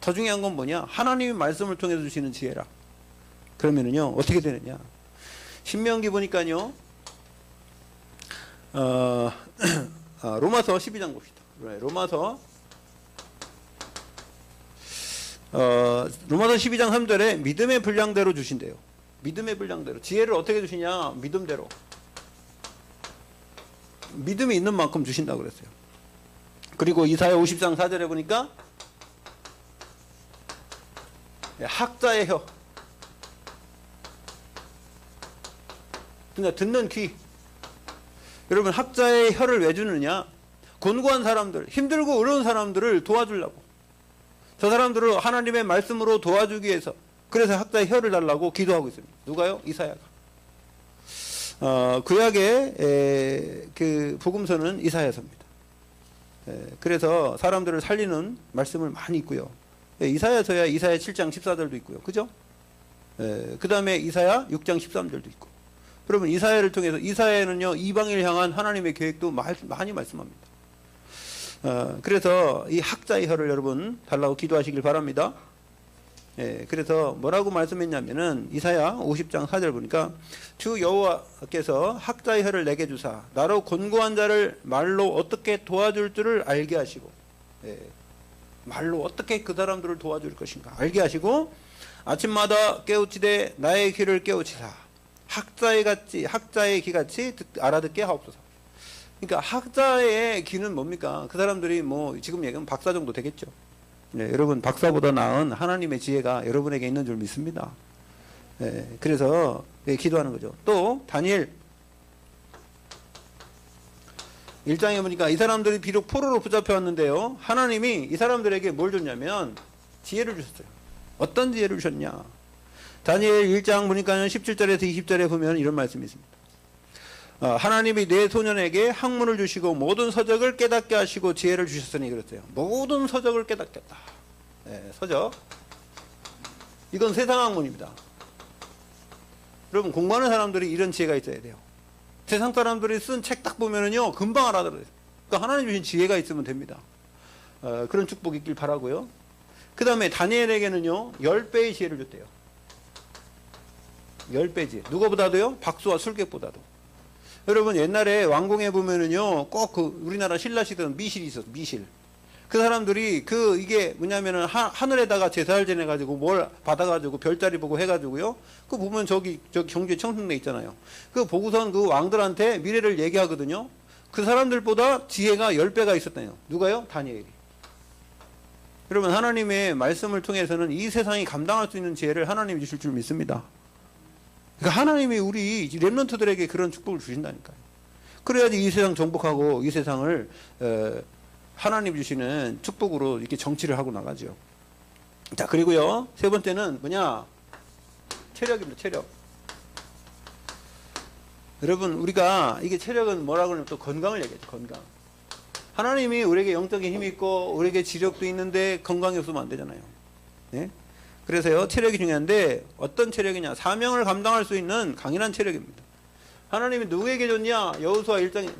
더 중요한 건 뭐냐? 하나님의 말씀을 통해서 주시는 지혜라. 그러면은요, 어떻게 되느냐? 신명기 보니까요, 로마서 12장 봅시다. 로마서 12장 3절에 믿음의 분량대로 주신대요. 믿음의 분량대로. 지혜를 어떻게 주시냐? 믿음대로. 믿음이 있는 만큼 주신다고 그랬어요. 그리고 이사야 50장 4절에 보니까 학자의 혀. 그러니까 듣는 귀. 여러분, 학자의 혀를 왜 주느냐? 곤고한 사람들, 힘들고 어려운 사람들을 도와주려고. 저 사람들을 하나님의 말씀으로 도와주기 위해서. 그래서 학자의 혀를 달라고 기도하고 있습니다. 누가요? 이사야가. 구약의 그 복음서는 이사야서입니다. 그래서 사람들을 살리는 말씀을 많이 있고요. 이사야서야 이사야 7장 14절도 있고요. 그죠? 그 다음에 이사야 6장 13절도 있고. 그러면 이사야를 통해서, 이사야는요, 이방인을 향한 하나님의 계획도 많이 말씀합니다. 그래서 이 학자의 혀를 여러분 달라고 기도하시길 바랍니다. 그래서 뭐라고 말씀했냐면은 이사야 50장 4절 보니까 주 여호와께서 학자의 혀를 내게 주사 나로 곤고한 자를 말로 어떻게 도와줄 줄을 알게 하시고, 말로 어떻게 그 사람들을 도와줄 것인가 알게 하시고, 아침마다 깨우치되 나의 귀를 깨우치사 학자의 귀같이 알아듣게 하옵소서. 그러니까 학자의 귀는 뭡니까? 그 사람들이 뭐 지금 얘기하면 박사 정도 되겠죠. 네, 여러분 박사보다 나은 하나님의 지혜가 여러분에게 있는 줄 믿습니다. 네, 그래서 기도하는 거죠. 또 다니엘 1장에 보니까 이 사람들이 비록 포로로 붙잡혀 왔는데요, 하나님이 이 사람들에게 뭘 줬냐면 지혜를 주셨어요. 어떤 지혜를 주셨냐? 다니엘 1장 보니까는 17절에서 20절에 보면 이런 말씀이 있습니다. 하나님이 내 소년에게 학문을 주시고 모든 서적을 깨닫게 하시고 지혜를 주셨으니 그랬어요. 모든 서적을 깨닫게 했다. 네, 서적. 이건 세상 학문입니다. 여러분 공부하는 사람들이 이런 지혜가 있어야 돼요. 세상 사람들이 쓴 책 딱 보면은요 금방 알아들어요. 그러니까 하나님 주신 지혜가 있으면 됩니다. 그런 축복이 있길 바라고요. 그 다음에 다니엘에게는요 10배의 지혜를 줬대요. 10배 지혜. 누구보다도요? 박수와 술객보다도. 여러분 옛날에 왕궁에 보면은요 꼭 그 우리나라 신라 시대는 미실이 있었어. 미실. 그 사람들이 이게 뭐냐면은 하늘에다가 제사를 지내가지고 뭘 받아가지고 별자리 보고 해가지고요. 그 보면 저기 경주에 청승리 있잖아요. 그 보고선 그 왕들한테 미래를 얘기하거든요. 그 사람들보다 지혜가 10배가 있었다요. 누가요? 다니엘이. 여러분 하나님의 말씀을 통해서는 이 세상이 감당할 수 있는 지혜를 하나님이 주실 줄 믿습니다. 그러니까 하나님이 우리 렘넌트들에게 그런 축복을 주신다니까요. 그래야지 이 세상 정복하고 이 세상을 하나님 주시는 축복으로 이렇게 정치를 하고 나가죠. 자, 그리고요 세 번째는 뭐냐? 체력입니다. 체력. 여러분 우리가 이게 체력은 뭐라고 하면 또 건강을 얘기하죠. 건강. 하나님이 우리에게 영적인 힘이 있고 우리에게 지력도 있는데 건강이 없으면 안 되잖아요. 네? 그래서요 체력이 중요한데 어떤 체력이냐? 사명을 감당할 수 있는 강인한 체력입니다. 하나님이 누구에게 줬냐? 여호수아 1장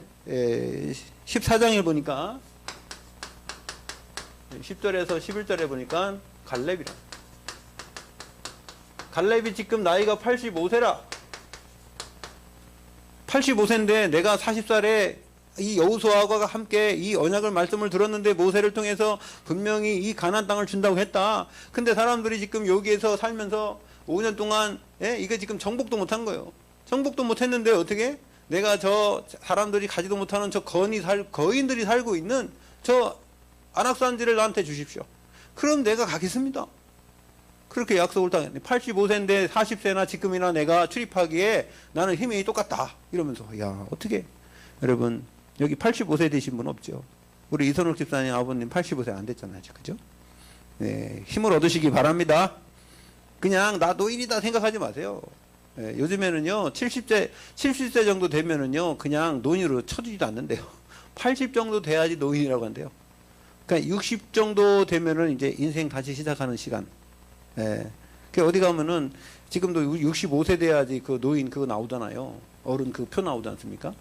14장에 보니까 10절에서 11절에 보니까 갈렙이라. 갈렙이 지금 나이가 85세라. 85세인데 내가 40살에 이 여호수아와 함께 이 언약을 말씀을 들었는데 모세를 통해서 분명히 이 가나안 땅을 준다고 했다. 근데 사람들이 지금 여기에서 살면서 5년 동안 이게 지금 정복도 못한 거예요. 정복도 못했는데 어떻게? 내가 저 사람들이 가지도 못하는 저 거인들이 살고 있는 저 안악산지를 나한테 주십시오. 그럼 내가 가겠습니다. 그렇게 약속을 당했네. 85세인데 40세나 지금이나 내가 출입하기에 나는 힘이 똑같다. 이러면서 야 어떻게? 여러분 여기 85세 되신 분 없죠? 우리 이선욱 집사님 아버님 85세 안 됐잖아요. 그죠? 네, 힘을 얻으시기 바랍니다. 그냥 나 노인이다 생각하지 마세요. 네, 요즘에는요 70세 정도 되면은요 그냥 노인으로 쳐주지도 않는데요. 80 정도 돼야지 노인이라고 한대요. 그러니까 60 정도 되면은 이제 인생 다시 시작하는 시간. 예. 그 어디 가면은 지금도 65세 돼야지 그 노인 그거 나오잖아요. 어른 그 표 나오지 않습니까?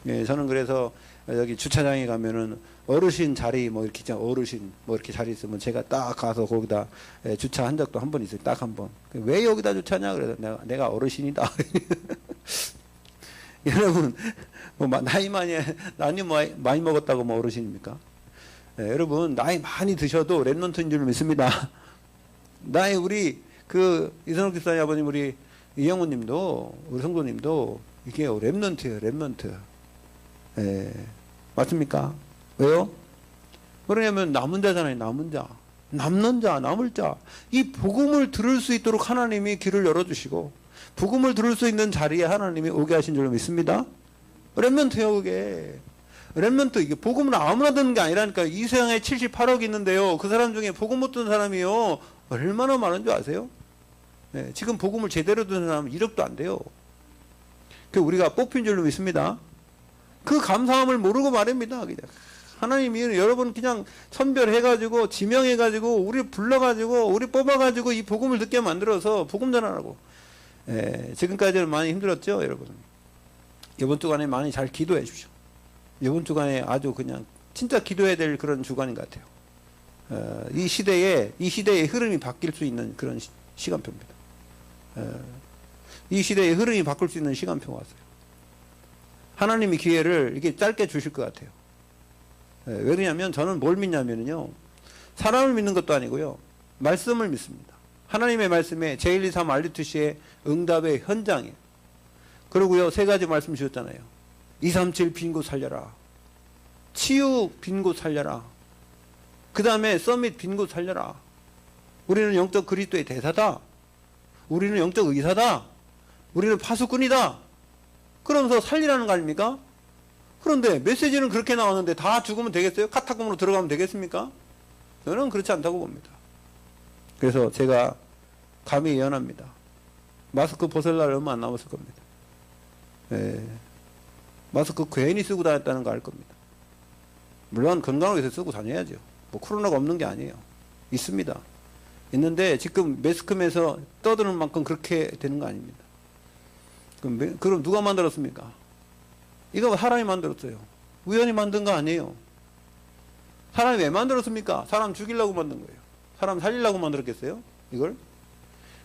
예, 저는 그래서 여기 주차장에 가면은 어르신 자리 뭐 이렇게 어르신 뭐 이렇게 자리 있으면 제가 딱 가서 거기다 주차한 적도 한 번 있어요. 딱 한 번. 왜 여기다 주차냐? 그래서 내가 어르신이다. 여러분 뭐 나이 많이 먹었다고 뭐 어르신입니까? 네, 여러분 나이 많이 드셔도 렘넌트인 줄 믿습니다. 나이 우리 그 이선욱 집사님 아버님 우리 이영훈님도 우리 성도님도 이게 렘넌트예요. 렘넌트. 네, 맞습니까? 왜요? 그러냐면 남은 자잖아요. 남은 자. 남는 자, 남을 자. 이 복음을 들을 수 있도록 하나님이 길을 열어주시고 복음을 들을 수 있는 자리에 하나님이 오게 하신 줄 믿습니다. 렘넌트예요 그게. 렘넌트 이게 복음을 아무나 듣는 게 아니라니까. 이 세상에 78억 있는데요. 그 사람 중에 복음 못 듣는 사람이요 얼마나 많은 줄 아세요? 네, 지금 복음을 제대로 듣는 사람은 1억도 안 돼요. 그 우리가 뽑힌 줄로 믿습니다. 그 감사함을 모르고 말입니다. 그냥. 하나님이 여러분 그냥 선별해가지고 지명해가지고 우리 불러가지고 우리 뽑아가지고 이 복음을 듣게 만들어서 복음 전하라고. 예, 지금까지는 많이 힘들었죠, 여러분. 이번 주간에 많이 잘 기도해 주십시오. 이번 주간에 아주 그냥 진짜 기도해야 될 그런 주간인 것 같아요. 이 시대의 흐름이 바뀔 수 있는 그런 시간표입니다. 이 시대의 흐름이 바꿀 수 있는 시간표가 왔어요. 하나님이 기회를 이렇게 짧게 주실 것 같아요. 왜 그러냐면 저는 뭘 믿냐면요. 사람을 믿는 것도 아니고요. 말씀을 믿습니다. 하나님의 말씀에 제1, 2, 3 알리투시의 응답의 현장이에요. 그리고요, 세 가지 말씀 주셨잖아요. 237 빈곳 살려라. 치유 빈곳 살려라. 그 다음에 서밋 빈곳 살려라. 우리는 영적 그리스도의 대사다. 우리는 영적 의사다. 우리는 파수꾼이다. 그러면서 살리라는 거 아닙니까? 그런데 메시지는 그렇게 나왔는데 다 죽으면 되겠어요? 카타콤으로 들어가면 되겠습니까? 저는 그렇지 않다고 봅니다. 그래서 제가 감히 예언합니다. 마스크 벗을 날 얼마 안 남았을 겁니다. 예. 마스크 괜히 쓰고 다녔다는 거 알 겁니다. 물론 건강을 위해서 쓰고 다녀야죠. 뭐 코로나가 없는 게 아니에요. 있습니다. 있는데 지금 매스컴에서 떠드는 만큼 그렇게 되는 거 아닙니다. 그럼 누가 만들었습니까? 이거 사람이 만들었어요. 우연히 만든 거 아니에요. 사람이 왜 만들었습니까? 사람 죽이려고 만든 거예요. 사람 살리려고 만들었겠어요? 이걸?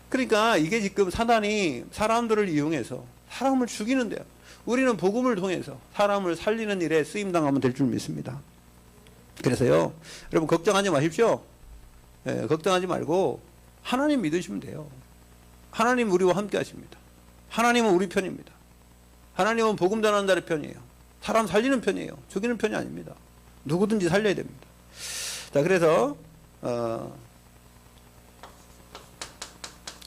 그러니까 이게 지금 사단이 사람들을 이용해서 사람을 죽이는데요. 우리는 복음을 통해서 사람을 살리는 일에 쓰임당하면 될 줄 믿습니다. 그래서요, 여러분 걱정하지 마십시오. 예, 걱정하지 말고 하나님 믿으시면 돼요. 하나님 우리와 함께 하십니다. 하나님은 우리 편입니다. 하나님은 복음 전하는 자의 편이에요. 사람 살리는 편이에요. 죽이는 편이 아닙니다. 누구든지 살려야 됩니다. 자, 그래서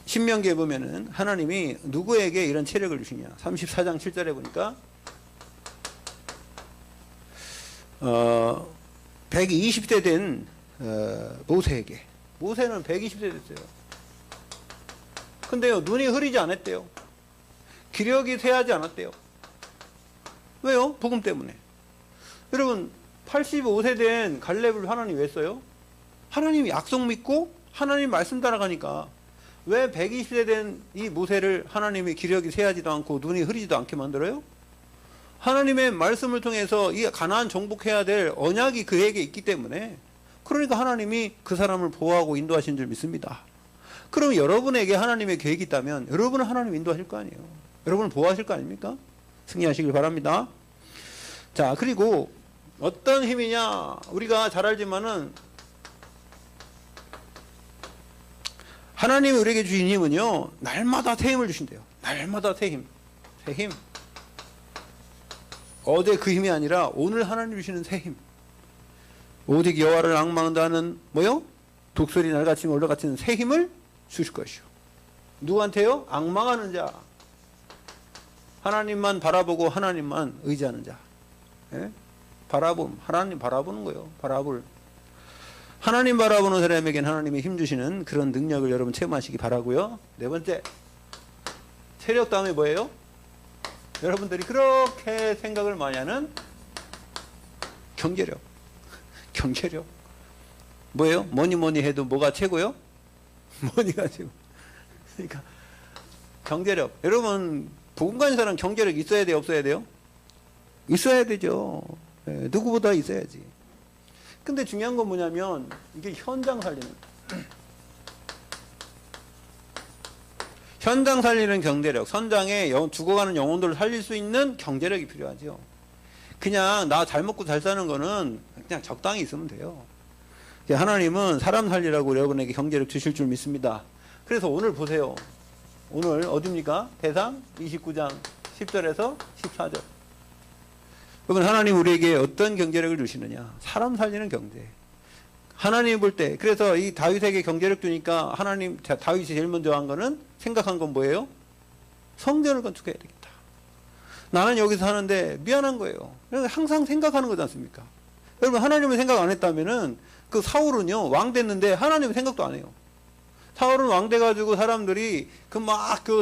신명기에 보면은 하나님이 누구에게 이런 체력을 주시냐. 34장 7절에 보니까 120세 된 모세에게. 모세는 120세 됐어요. 근데요, 눈이 흐리지 않았대요. 기력이 쇠하지 않았대요. 왜요? 복음 때문에. 여러분 85세 된 갈렙을 하나님 왜 써요? 하나님이 약속 믿고 하나님 말씀 따라가니까. 왜 120세 된 이 모세를 하나님이 기력이 쇠하지도 않고 눈이 흐리지도 않게 만들어요? 하나님의 말씀을 통해서 이 가나안 정복해야 될 언약이 그에게 있기 때문에. 그러니까 하나님이 그 사람을 보호하고 인도하신 줄 믿습니다. 그럼 여러분에게 하나님의 계획이 있다면 여러분은 하나님 인도하실 거 아니에요. 여러분을 보호하실 거 아닙니까? 승리하시길 바랍니다. 자, 그리고 어떤 힘이냐, 우리가 잘 알지만은 하나님이 우리에게 주신 힘은요, 날마다 새 힘을 주신대요. 날마다 새 힘. 새 힘. 어제 그 힘이 아니라 오늘 하나님 주시는 새 힘. 오직 여호와를 앙망한다는 뭐요? 독수리 날같이 올라같은 새 힘을 주실 것이요. 누구한테요? 앙망하는 자. 하나님만 바라보고 하나님만 의지하는 자. 예? 하나님 바라보는 거예요. 하나님 바라보는 사람에게는 하나님이 힘 주시는 그런 능력을 여러분 체험하시기 바라고요. 네 번째, 체력 다음에 뭐예요? 여러분들이 그렇게 생각을 많이 하는 경제력. 경제력. 뭐예요? 뭐니 해도 뭐가 최고요? 뭐니가 최고. 그러니까 경제력. 여러분 복음 가진 사람 경제력 있어야 돼요? 없어야 돼요? 있어야 되죠. 네, 누구보다 있어야지. 근데 중요한 건 뭐냐면 이게 현장 살리는 현장 살리는 경제력, 현장에 죽어가는 영혼들을 살릴 수 있는 경제력이 필요하죠. 그냥 나 잘 먹고 잘 사는 거는 그냥 적당히 있으면 돼요. 하나님은 사람 살리라고 여러분에게 경제력 주실 줄 믿습니다. 그래서 오늘 보세요. 오늘 어디입니까? 대상 29장 10절에서 14절. 여러분, 하나님 우리에게 어떤 경제력을 주시느냐? 사람 살리는 경제. 하나님 볼 때, 그래서 이 다윗에게 경제력 주니까 하나님, 다윗이 제일 먼저 한 거는 생각한 건 뭐예요? 성전을 건축해야 되겠다. 나는 여기서 사는데 미안한 거예요. 항상 생각하는 거지 않습니까? 여러분, 하나님은 생각 안 했다면은 그 사울은요, 왕 됐는데 하나님은 생각도 안 해요. 사울은 왕 돼가지고 사람들이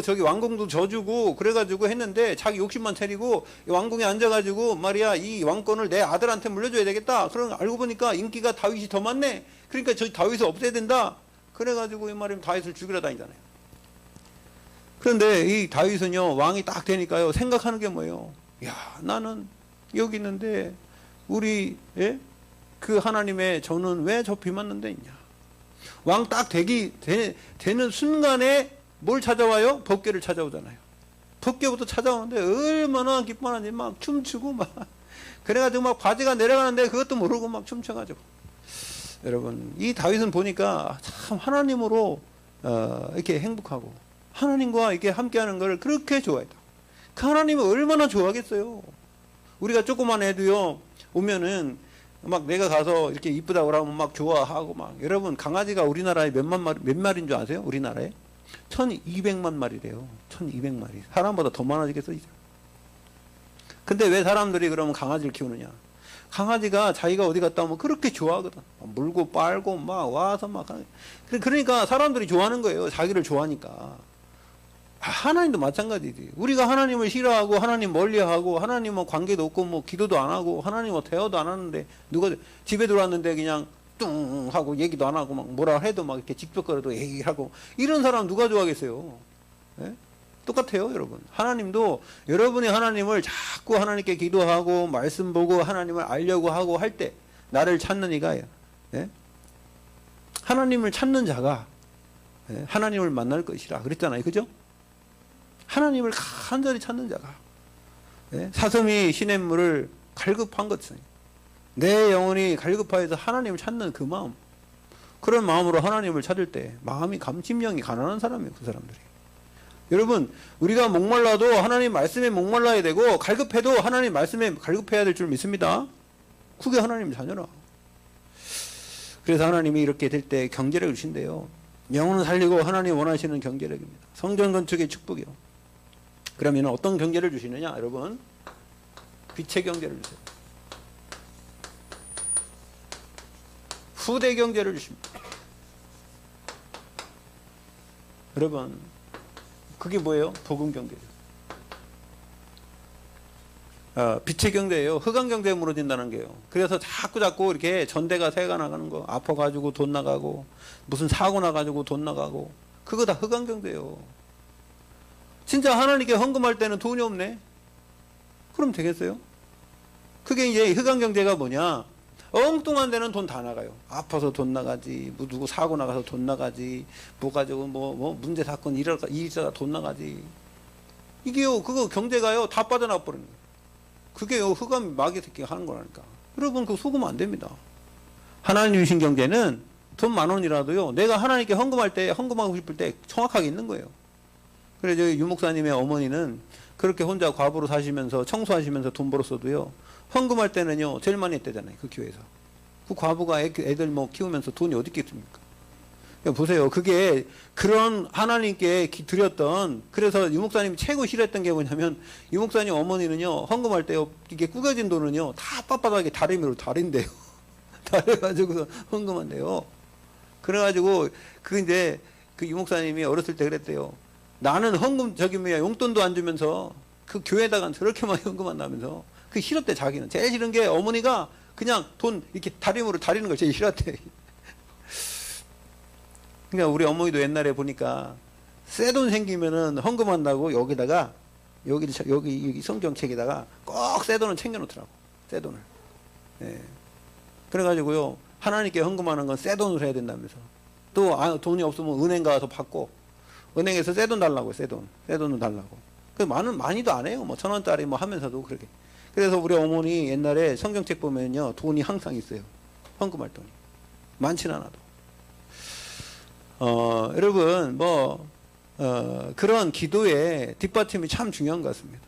저기 왕궁도 져주고 그래가지고 했는데 자기 욕심만 차리고 왕궁에 앉아가지고 말이야, 이 왕권을 내 아들한테 물려줘야 되겠다. 그럼 알고 보니까 인기가 다윗이 더 많네. 그러니까 저 다윗을 없애야 된다. 그래가지고 이 말이면 다윗을 죽이러 다니잖아요. 그런데 이 다윗은요, 왕이 딱 되니까요, 생각하는 게 뭐예요? 야, 나는 여기 있는데 우리 그 하나님의 저는 왜 저 비 맞는 데 있냐? 왕 딱 되는 순간에 뭘 찾아와요? 법궤를 찾아오잖아요. 법궤부터 찾아오는데 얼마나 기뻐하는지 막 춤추고 막 그래가지고 막 바지가 내려가는데 그것도 모르고 막 춤춰가지고. 여러분, 이 다윗은 보니까 참 하나님으로 이렇게 행복하고 하나님과 이렇게 함께하는 걸 그렇게 좋아했다. 그 하나님을 얼마나 좋아하겠어요. 우리가 조그만 애도요 오면은 막 내가 가서 이렇게 이쁘다고 그러면 막 좋아하고 막. 여러분 강아지가 우리나라에 몇 마리인 줄 아세요? 우리나라에 1200만 마리래요. 1200마리. 사람보다 더 많아지겠어 이제. 근데 왜 사람들이 그러면 강아지를 키우느냐? 강아지가 자기가 어디 갔다 오면 그렇게 좋아하거든. 물고 빨고 막 와서 막. 그러니까 사람들이 좋아하는 거예요. 자기를 좋아하니까. 하나님도 마찬가지지. 우리가 하나님을 싫어하고 하나님 멀리하고 하나님은 관계도 없고 뭐 기도도 안 하고 하나님은 대화도 안 하는데 누가 집에 들어왔는데 그냥 뚱 하고 얘기도 안 하고 막 뭐라 해도 막 이렇게 직격거려도 얘기하고 이런 사람 누가 좋아하겠어요? 예? 똑같아요, 여러분. 하나님도 여러분이 하나님을 자꾸 하나님께 기도하고 말씀 보고 하나님을 알려고 하고 할 때 나를 찾는 이가 예? 하나님을 찾는 자가 예? 하나님을 만날 것이라 그랬잖아요, 그죠? 하나님을 간절히 찾는 자가 예? 사슴이 시냇물을 갈급한 것처럼 내 영혼이 갈급하여서 하나님을 찾는 그 마음, 그런 마음으로 하나님을 찾을 때 마음이 심령이 가난한 사람이에요, 그 사람들이. 여러분 우리가 목말라도 하나님 말씀에 목말라야 되고 갈급해도 하나님 말씀에 갈급해야 될 줄 믿습니다. 그게 하나님 자녀라. 그래서 하나님이 이렇게 될 때 경제력을 주신대요. 영혼을 살리고 하나님 원하시는 경제력입니다. 성전 건축의 축복이요. 그러면 어떤 경제를 주시느냐 여러분? 빛의 경제를 주세요. 후대 경제를 주십니다. 여러분 그게 뭐예요? 복음 경제죠. 빛의 경제예요. 흑암 경제에 무너진다는 게요. 그래서 자꾸 이렇게 전대가 새가 나가는 거, 아파가지고 돈 나가고 무슨 사고 나가지고 돈 나가고 그거 다 흑암 경제예요. 진짜 하나님께 헌금할 때는 돈이 없네. 그럼 되겠어요? 그게 이제 흑암 경제가 뭐냐? 엉뚱한 데는 돈 다 나가요. 아파서 돈 나가지, 뭐 누구 사고 나가서 돈 나가지, 뭐 가지고 뭐 문제 사건 일어가 돈 나가지. 이게요, 그거 경제가요 다 빠져나가 버리는 거예요. 그게요 흑암 마귀 새끼가 하는 거라니까. 여러분 그거 속으면 안 됩니다. 하나님 주신 경제는 돈 10,000원이라도요 내가 하나님께 헌금할 때 헌금하고 싶을 때 정확하게 있는 거예요. 그래서 저희 유 목사님의 어머니는 그렇게 혼자 과부로 사시면서 청소하시면서 돈 벌었어도요 헌금할 때는요 제일 많이 했대잖아요. 그 교회에서. 그 과부가 애들 뭐 키우면서 돈이 어디 있겠습니까? 그러니까 보세요. 그게 그런 하나님께 드렸던, 그래서 유 목사님이 최고 싫어했던 게 뭐냐면 유 목사님 어머니는요 헌금할 때요 이게 구겨진 돈은요 다 빳빳하게 다리미로 다린대요. 다려가지고 헌금한대요. 그래가지고 그 이제 그 유 목사님이 어렸을 때 그랬대요. 나는 헌금 용돈도 안 주면서 그 교회에다가 저렇게 많이 헌금한다면서. 그 싫었대. 자기는 제일 싫은 게 어머니가 그냥 돈 이렇게 다림으로 다리는 걸 제일 싫었대. 그러니까 우리 어머니도 옛날에 보니까 새 돈 생기면은 헌금한다고 여기다가 여기 성경책에다가 꼭 새 돈을 챙겨 놓더라고. 새 돈을. 예. 그래가지고요 하나님께 헌금하는 건 새 돈으로 해야 된다면서. 또 돈이 없으면 은행 가서 받고 은행에서 새 돈 달라고. 새 돈을 달라고. 그 많이도 안 해요. 뭐 1,000원짜리 뭐 하면서도 그렇게. 그래서 우리 어머니 옛날에 성경책 보면요 돈이 항상 있어요. 헌금할 돈이 많진 않아도. 여러분 그런 기도의 뒷받침이 참 중요한 것 같습니다.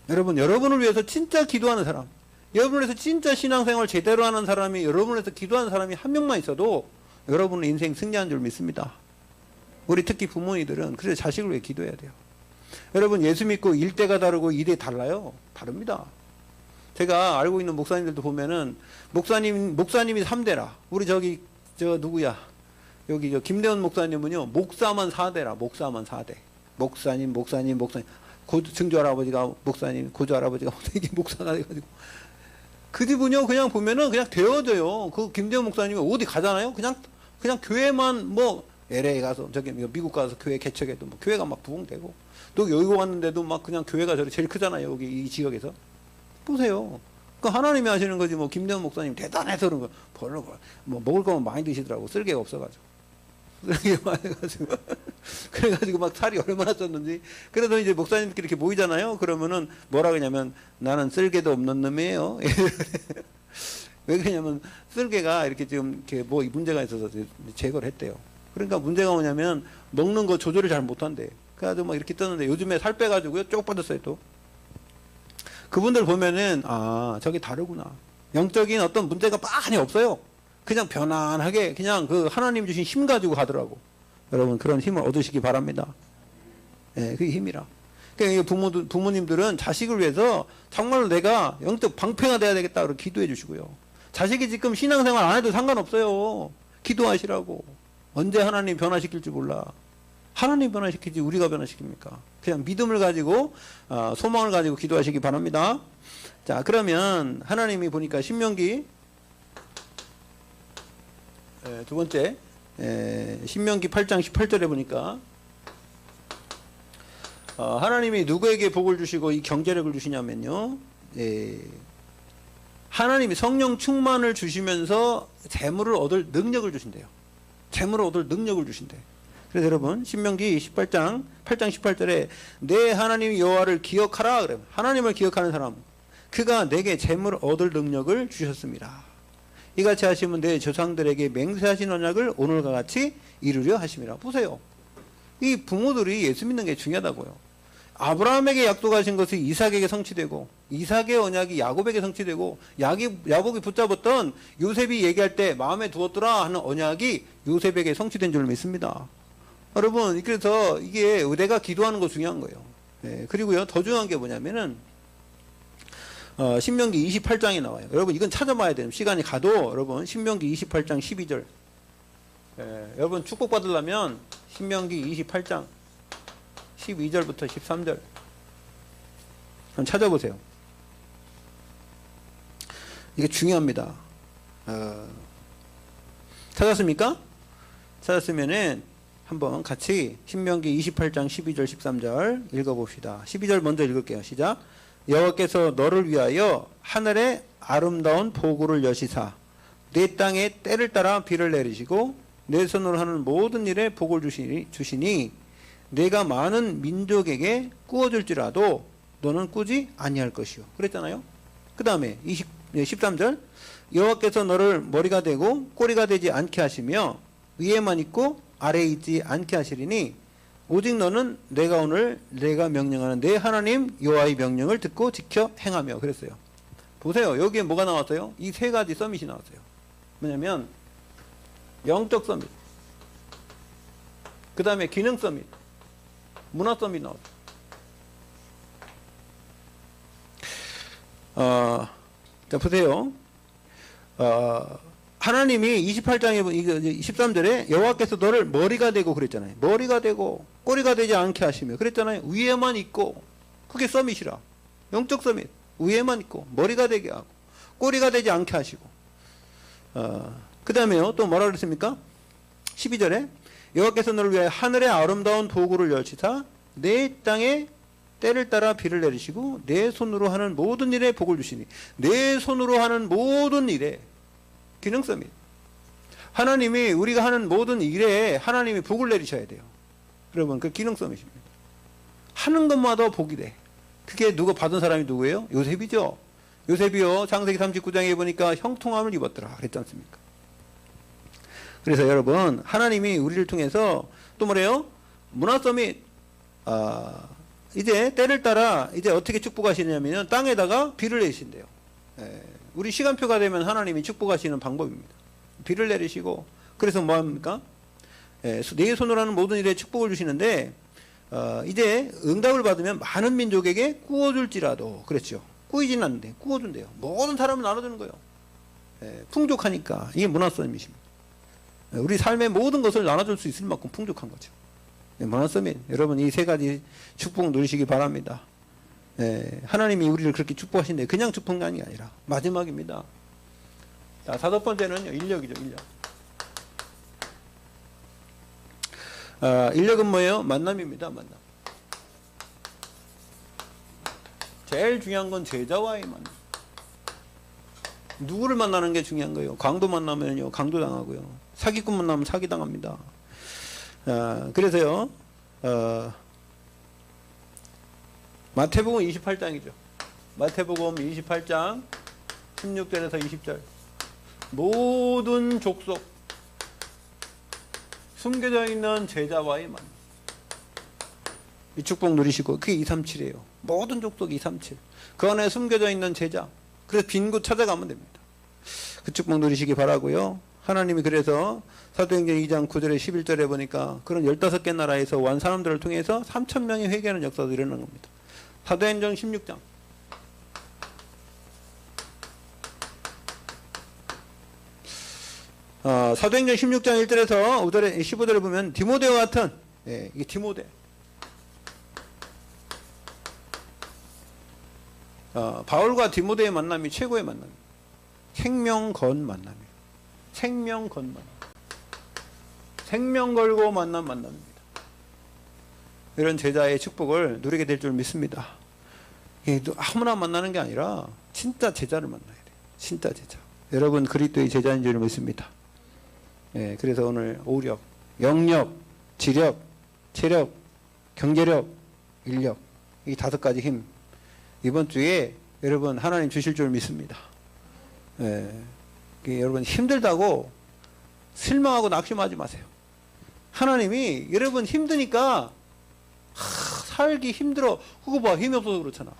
여러분을 위해서 진짜 기도하는 사람, 여러분을 위해서 진짜 신앙생활 제대로 하는 사람이, 여러분을 위해서 기도하는 사람이 한 명만 있어도 여러분의 인생 승리하는 줄 믿습니다. 우리 특히 부모님들은 그래서 자식을 위해 기도해야 돼요. 여러분 예수 믿고 일대가 다르고 이대 달라요. 다릅니다. 제가 알고 있는 목사님들도 보면은 목사님이 3대라. 우리 누구야? 여기 김대원 목사님은요 목사만 4대라. 목사만 4대. 목사님. 증조 할아버지가 목사님, 고조 할아버지가 이게 목사가 돼가지고 그 집은요 그냥 보면은 그냥 되어져요. 그 김대원 목사님이 어디 가잖아요. 그냥 교회만 뭐 LA 가서 미국 가서 교회 개척해도 뭐 교회가 막 부흥되고, 또 여기 왔는데도 막 그냥 교회가 제일 크잖아요. 여기 이 지역에서. 보세요. 그 하나님이 하시는 거지. 뭐 김대원 목사님 대단해서 그런 거. 별로 뭐 먹을 거면 많이 드시더라고. 쓸개가 없어가지고. 쓸개가 많아가지고. 그래가지고 막 살이 얼마나 쪘는지. 그래서 이제 목사님들끼리 이렇게 모이잖아요. 그러면은 뭐라 그러냐면 나는 쓸개도 없는 놈이에요. 왜 그러냐면 쓸개가 이렇게 지금 이렇게 뭐 문제가 있어서 제거를 했대요. 그러니까 문제가 뭐냐면 먹는 거 조절을 잘 못한대. 그래가지고 막 이렇게 뜨는데 요즘에 살 빼가지고요 쭉 빠졌어요 또. 그분들 보면은 아 저기 다르구나. 영적인 어떤 문제가 많이 없어요. 그냥 편안하게 그냥 그 하나님 주신 힘 가지고 가더라고. 여러분 그런 힘을 얻으시기 바랍니다. 예, 그게 힘이라. 그러니까 부모님들은 자식을 위해서 정말로 내가 영적 방패가 돼야 되겠다 그러고 기도해 주시고요. 자식이 지금 신앙생활 안 해도 상관없어요. 기도하시라고. 언제 하나님 변화시킬지 몰라. 하나님 변화시키지 우리가 변화시킵니까? 그냥 믿음을 가지고 소망을 가지고 기도하시기 바랍니다. 자 그러면 하나님이 보니까 신명기 두 번째 신명기 8장 18절에 보니까 하나님이 누구에게 복을 주시고 이 경제력을 주시냐면요. 하나님이 성령 충만을 주시면서 재물을 얻을 능력을 주신대요. 재물을 얻을 능력을 주신대. 그래서 여러분 신명기 8장 18절에 내 하나님 여호와를 기억하라 그래요. 하나님을 기억하는 사람 그가 내게 재물을 얻을 능력을 주셨습니다. 이같이 하시면 내 조상들에게 맹세하신 언약을 오늘과 같이 이루려 하심이라. 보세요. 이 부모들이 예수 믿는 게 중요하다고요. 아브라함에게 약속하신 것이 이삭에게 성취되고 이삭의 언약이 야곱에게 성취되고 야곱이 붙잡았던 요셉이 얘기할 때 마음에 두었더라 하는 언약이 요셉에게 성취된 줄 믿습니다. 여러분 그래서 이게 내가 기도하는 거 중요한 거예요. 그리고요 더 중요한 게 뭐냐면은 신명기 28장에 나와요. 여러분 이건 찾아봐야 돼요. 시간이 가도 여러분 신명기 28장 12절 여러분 축복받으려면 신명기 28장 12절부터 13절 한번 찾아보세요. 이게 중요합니다. 찾았습니까? 찾았으면은 한번 같이 신명기 28장 12절 13절 읽어봅시다. 12절 먼저 읽을게요. 시작. 여호와께서 너를 위하여 하늘에 아름다운 보고를 여시사 내 땅에 때를 따라 비를 내리시고 내 손으로 하는 모든 일에 복을 주시니 내가 많은 민족에게 꾸어줄지라도 너는 꾸지 아니할 것이요. 그랬잖아요. 그 다음에 13절 여호와께서 너를 머리가 되고 꼬리가 되지 않게 하시며 위에만 있고 아래에 있지 않게 하시리니 오직 너는 내가 오늘 내가 명령하는 내 하나님 여호와의 명령을 듣고 지켜 행하며. 그랬어요. 보세요. 여기에 뭐가 나왔어요? 이 세 가지 서밋이 나왔어요. 뭐냐면 영적 서밋, 그 다음에 기능 서밋, 문화 서밋 나왔어요. 자 보세요. 하나님이 28장에 13절에 여호와께서 너를 머리가 되고 그랬잖아요. 머리가 되고 꼬리가 되지 않게 하시며 그랬잖아요. 위에만 있고 그게 서밋이라. 영적 서밋. 위에만 있고 머리가 되게 하고 꼬리가 되지 않게 하시고 그 다음에요. 또 뭐라 그랬습니까? 12절에 여호와께서 너를 위하여 하늘의 아름다운 도구를 열시사 내 땅에 때를 따라 비를 내리시고 내 손으로 하는 모든 일에 복을 주시니 내 손으로 하는 모든 일에 기능 서밋. 하나님이 우리가 하는 모든 일에 하나님이 복을 내리셔야 돼요. 여러분 그 기능 서밋입니다. 하는 것마다 복이 돼. 그게 누가 받은 사람이 누구예요? 요셉이죠. 요셉이요 창세기 39장에 보니까 형통함을 입었더라 그랬지 않습니까? 그래서 여러분 하나님이 우리를 통해서 또 뭐래요? 문화 서밋. 이제 때를 따라 이제 어떻게 축복하시냐면 땅에다가 비를 내리신대요. 우리 시간표가 되면 하나님이 축복하시는 방법입니다. 비를 내리시고 그래서 뭐합니까? 내 손으로 하는 모든 일에 축복을 주시는데 이제 응답을 받으면 많은 민족에게 꾸어줄지라도 그랬죠. 꾸이지는 않는데 꾸어준대요. 모든 사람을 나눠주는 거예요. 풍족하니까 이게 문화서밋입니다. 우리 삶의 모든 것을 나눠줄 수 있을 만큼 풍족한 거죠. 문화서밋. 여러분 이 세 가지 축복 누리시기 바랍니다. 하나님이 우리를 그렇게 축복하신데 그냥 축복만이 아니라 마지막입니다. 자, 다섯 번째는요, 인력이죠, 인력. 인력은 뭐예요? 만남입니다, 만남. 제일 중요한 건 제자와의 만남. 누구를 만나는 게 중요한 거예요. 강도 만나면요, 강도 당하고요. 사기꾼 만나면 사기 당합니다. 그래서요, 마태복음 28장이죠. 마태복음 28장 16절에서 20절. 모든 족속 숨겨져 있는 제자와의 만남. 이 축복 누리시고 그게 237이에요. 모든 족속 237. 그 안에 숨겨져 있는 제자. 그래서 빈 곳 찾아가면 됩니다. 그 축복 누리시기 바라고요. 하나님이 그래서 사도행전 2장 9절에 11절에 보니까 그런 15개 나라에서 온 사람들을 통해서 3,000명이 회개하는 역사도 일어난 겁니다. 사도행전 16장. 사도행전 16장 1절에서 5절에 15절에 보면 디모데와 같은 이게 디모데. 바울과 디모데의 만남이 최고의 만남입니다. 생명 건 만남이에요. 생명 건 만남. 생명 걸고 만납니다. 이런 제자의 축복을 누리게 될 줄 믿습니다. 아무나 만나는 게 아니라 진짜 제자를 만나야 돼요. 진짜 제자. 여러분 그리스도의 제자인 줄 믿습니다. 그래서 오늘 오력, 영력, 지력, 체력, 경제력, 인력 이 5가지 힘 이번 주에 여러분 하나님 주실 줄 믿습니다. 여러분 힘들다고 실망하고 낙심하지 마세요. 하나님이 여러분 힘드니까 살기 힘들어. 그거 봐, 힘이 없어서 그렇잖아.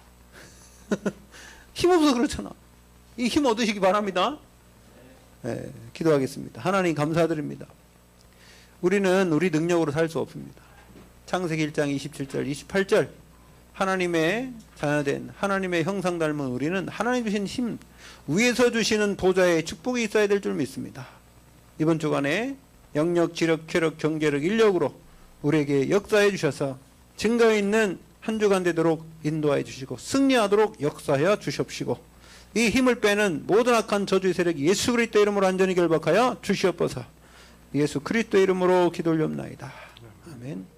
힘 없어서 그렇잖아. 이 힘 얻으시기 바랍니다. 기도하겠습니다. 하나님 감사드립니다. 우리는 우리 능력으로 살 수 없습니다. 창세기 1장 27절 28절 하나님의 자녀된 하나님의 형상 닮은 우리는 하나님 주신 힘 위에서 주시는 보좌의 축복이 있어야 될 줄 믿습니다. 이번 주간에 영력, 지력, 쾌력, 경제력, 인력으로 우리에게 역사해 주셔서 증거 있는 한 주간 되도록 인도하여 주시고 승리하도록 역사하여 주시옵시고 이 힘을 빼는 모든 악한 저주의 세력이 예수 그리스도 이름으로 완전히 결박하여 주시옵소서. 예수 그리스도 이름으로 기도 올리옵나이다. 아멘.